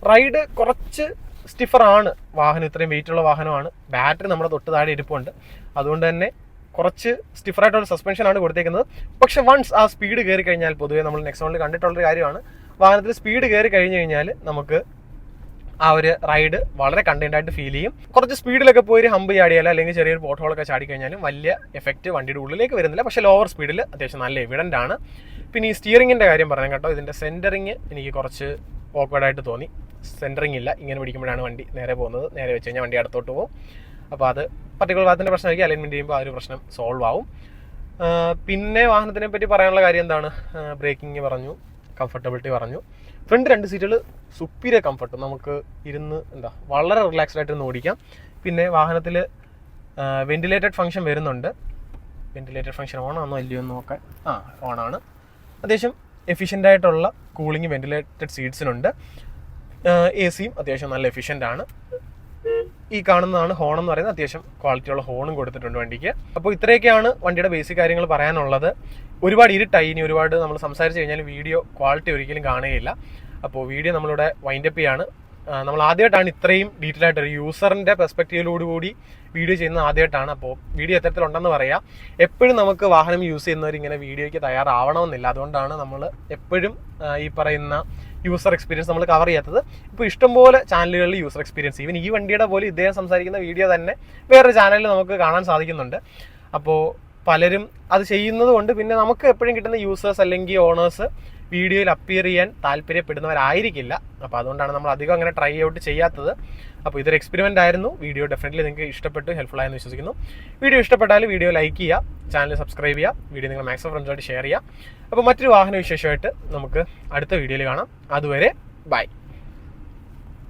റൈഡ് കുറച്ച് സ്റ്റിഫറാണ്, വാഹനം ഇത്രയും വെയിറ്റുള്ള വാഹനമാണ്. ബാറ്ററി നമ്മുടെ തൊട്ട് താഴെ ഇരിപ്പുണ്ട്, അതുകൊണ്ട് തന്നെ കുറച്ച് സ്റ്റിഫറായിട്ടുള്ള സസ്പെൻഷനാണ് കൊടുത്തേക്കുന്നത്. പക്ഷെ വൺസ് ആ സ്പീഡ് കയറി കഴിഞ്ഞാൽ, പൊതുവേ നമ്മൾ നെക്സോണിൽ കണ്ടിട്ടുള്ളൊരു കാര്യമാണ്, വാഹനത്തിൽ സ്പീഡ് കയറി കഴിഞ്ഞ് കഴിഞ്ഞാൽ നമുക്ക് ആ ഒരു റൈഡ് വളരെ കണ്ടന്റ് ആയിട്ട് ഫീൽ ചെയ്യും. കുറച്ച് സ്പീഡിലൊക്കെ പോയി ഒരു ഹമ്പ് ചാടിയാൽ അല്ലെങ്കിൽ ചെറിയൊരു പോട്ട് ഹോളൊക്കെ ചാടി കഴിഞ്ഞാലും വലിയ എഫക്റ്റ് വണ്ടിയുടെ ഉള്ളിലേക്ക് വരുന്നില്ല. പക്ഷേ ലോവർ സ്പീഡിൽ അത്യാവശ്യം നല്ല എവിഡൻ്റ് ആണ്. പിന്നെ ഈ സ്റ്റിയറിങ്ങിൻ്റെ കാര്യം പറയാം കേട്ടോ, ഇതിൻ്റെ സെൻറ്ററിങ് എനിക്ക് കുറച്ച് ഓക്വേർഡായിട്ട് തോന്നി. സെൻറ്ററിങ് ഇല്ല, ഇങ്ങനെ പിടിക്കുമ്പോഴാണ് വണ്ടി നേരെ പോകുന്നത്. നേരെ വെച്ച് കഴിഞ്ഞാൽ വണ്ടി അടുത്തോട്ട് പോകും. അപ്പോൾ അത് പർട്ടിക്കുലർ ഭാഗത്തിൻ്റെ പ്രശ്നമായിരിക്കും. അലൈൻമെൻറ്റ് ചെയ്യുമ്പോൾ ആ ഒരു പ്രശ്നം സോൾവ് ആവും. പിന്നെ വാഹനത്തിനെ പറ്റി പറയാനുള്ള കാര്യം എന്താണ്, ബ്രേക്കിംഗ് പറഞ്ഞു, കംഫർട്ടബിലിറ്റി പറഞ്ഞു. ഫ്രണ്ട് 2 സീറ്റുകൾ സുപ്പീരിയർ കംഫർട്ട്, നമുക്ക് ഇരുന്ന് വളരെ റിലാക്സ്ഡ് ആയിട്ട് ഇരുന്ന് ഓടിക്കാം. പിന്നെ വാഹനത്തിൽ വെന്റിലേറ്റഡ് ഫംഗ്ഷൻ വരുന്നുണ്ട്. വെന്റിലേറ്റഡ് ഫംഗ്ഷൻ ഓണാണോ അല്ലയോ എന്ന് നോക്കാൻ, ഓണാണ്. അത്യാവശ്യം എഫിഷ്യൻ്റ് ആയിട്ടുള്ള കൂളിംഗ് വെന്റിലേറ്റഡ് സീറ്റ്സിനുണ്ട്. AC-യും അത്യാവശ്യം നല്ല എഫിഷ്യൻ്റ് ആണ്. ഈ കാണുന്നതാണ് ഹോൺ എന്ന് പറയുന്നത്, അത്യാവശ്യം ക്വാളിറ്റിയുള്ള ഹോണും കൊടുത്തിട്ടുണ്ട് വണ്ടിക്ക്. അപ്പോൾ ഇത്രയൊക്കെയാണ് വണ്ടിയുടെ ബേസിക് കാര്യങ്ങൾ പറയാനുള്ളത്. ഒരുപാട് ഇരുട്ടായി, ഇനി ഒരുപാട് നമ്മൾ സംസാരിച്ച് കഴിഞ്ഞാൽ വീഡിയോ ക്വാളിറ്റി ഒരിക്കലും കാണുകയില്ല. അപ്പോൾ വീഡിയോ നമ്മളിവിടെ വൈൻഡപ്പ് ചെയ്യാണ്. നമ്മൾ ആദ്യമായിട്ടാണ് ഇത്രയും ഡീറ്റെയിൽ ആയിട്ട് ഒരു യൂസറിൻ്റെ പെർസ്പെക്റ്റീവിലോടുകൂടി വീഡിയോ ചെയ്യുന്നത് ആദ്യമായിട്ടാണ്. അപ്പോൾ വീഡിയോ എത്തരത്തിലുണ്ടെന്ന് പറയാം. എപ്പോഴും നമുക്ക് വാഹനം യൂസ് ചെയ്യുന്നവർ ഇങ്ങനെ വീഡിയോയ്ക്ക് തയ്യാറാവണമെന്നില്ല. അതുകൊണ്ടാണ് നമ്മൾ എപ്പോഴും ഈ പറയുന്ന യൂസർ എക്സ്പീരിയൻസ് നമ്മൾ കവർ ചെയ്യാത്തത്. ഇപ്പോൾ ഇഷ്ടംപോലെ ചാനലുകളിൽ യൂസർ എക്സ്പീരിയൻസ്, ഈവൻ ഈ വണ്ടിയുടെ പോലെ ഇദ്ദേഹം സംസാരിക്കുന്ന വീഡിയോ തന്നെ വേറൊരു ചാനലിൽ നമുക്ക് കാണാൻ സാധിക്കുന്നുണ്ട്. അപ്പോൾ പലരും അത് ചെയ്യുന്നത് കൊണ്ട് പിന്നെ നമുക്ക് എപ്പോഴും കിട്ടുന്ന യൂസേഴ്സ് അല്ലെങ്കിൽ ഓണേഴ്സ് വീഡിയോയിൽ അപ്പിയർ ചെയ്യാൻ താല്പര്യപ്പെടുന്നവരായിരിക്കില്ല. അപ്പോൾ അതുകൊണ്ടാണ് നമ്മൾ അധികം അങ്ങനെ ട്രൈ ഔട്ട് ചെയ്യാത്തത്. അപ്പോൾ ഇതൊരു എക്സ്പെരിമെൻ്റ് ആയിരുന്നു. വീഡിയോ ഡെഫിനറ്റ്ലി നിങ്ങൾക്ക് ഇഷ്ടപ്പെട്ടു, ഹെൽപ്ഫുൾ ആയെന്ന് വിശ്വസിക്കുന്നു. വീഡിയോ ഇഷ്ടപ്പെട്ടാൽ വീഡിയോ ലൈക്ക് ചെയ്യുക, ചാനൽ സബ്സ്ക്രൈബ് ചെയ്യുക, വീഡിയോ നിങ്ങൾ മാക്സിമം ഫ്രണ്ട്സായിട്ട് ഷെയർ ചെയ്യുക. അപ്പോൾ മറ്റൊരു വാഹന വിശേഷമായിട്ട് നമുക്ക് അടുത്ത വീഡിയോയിൽ കാണാം. അതുവരെ ബൈ.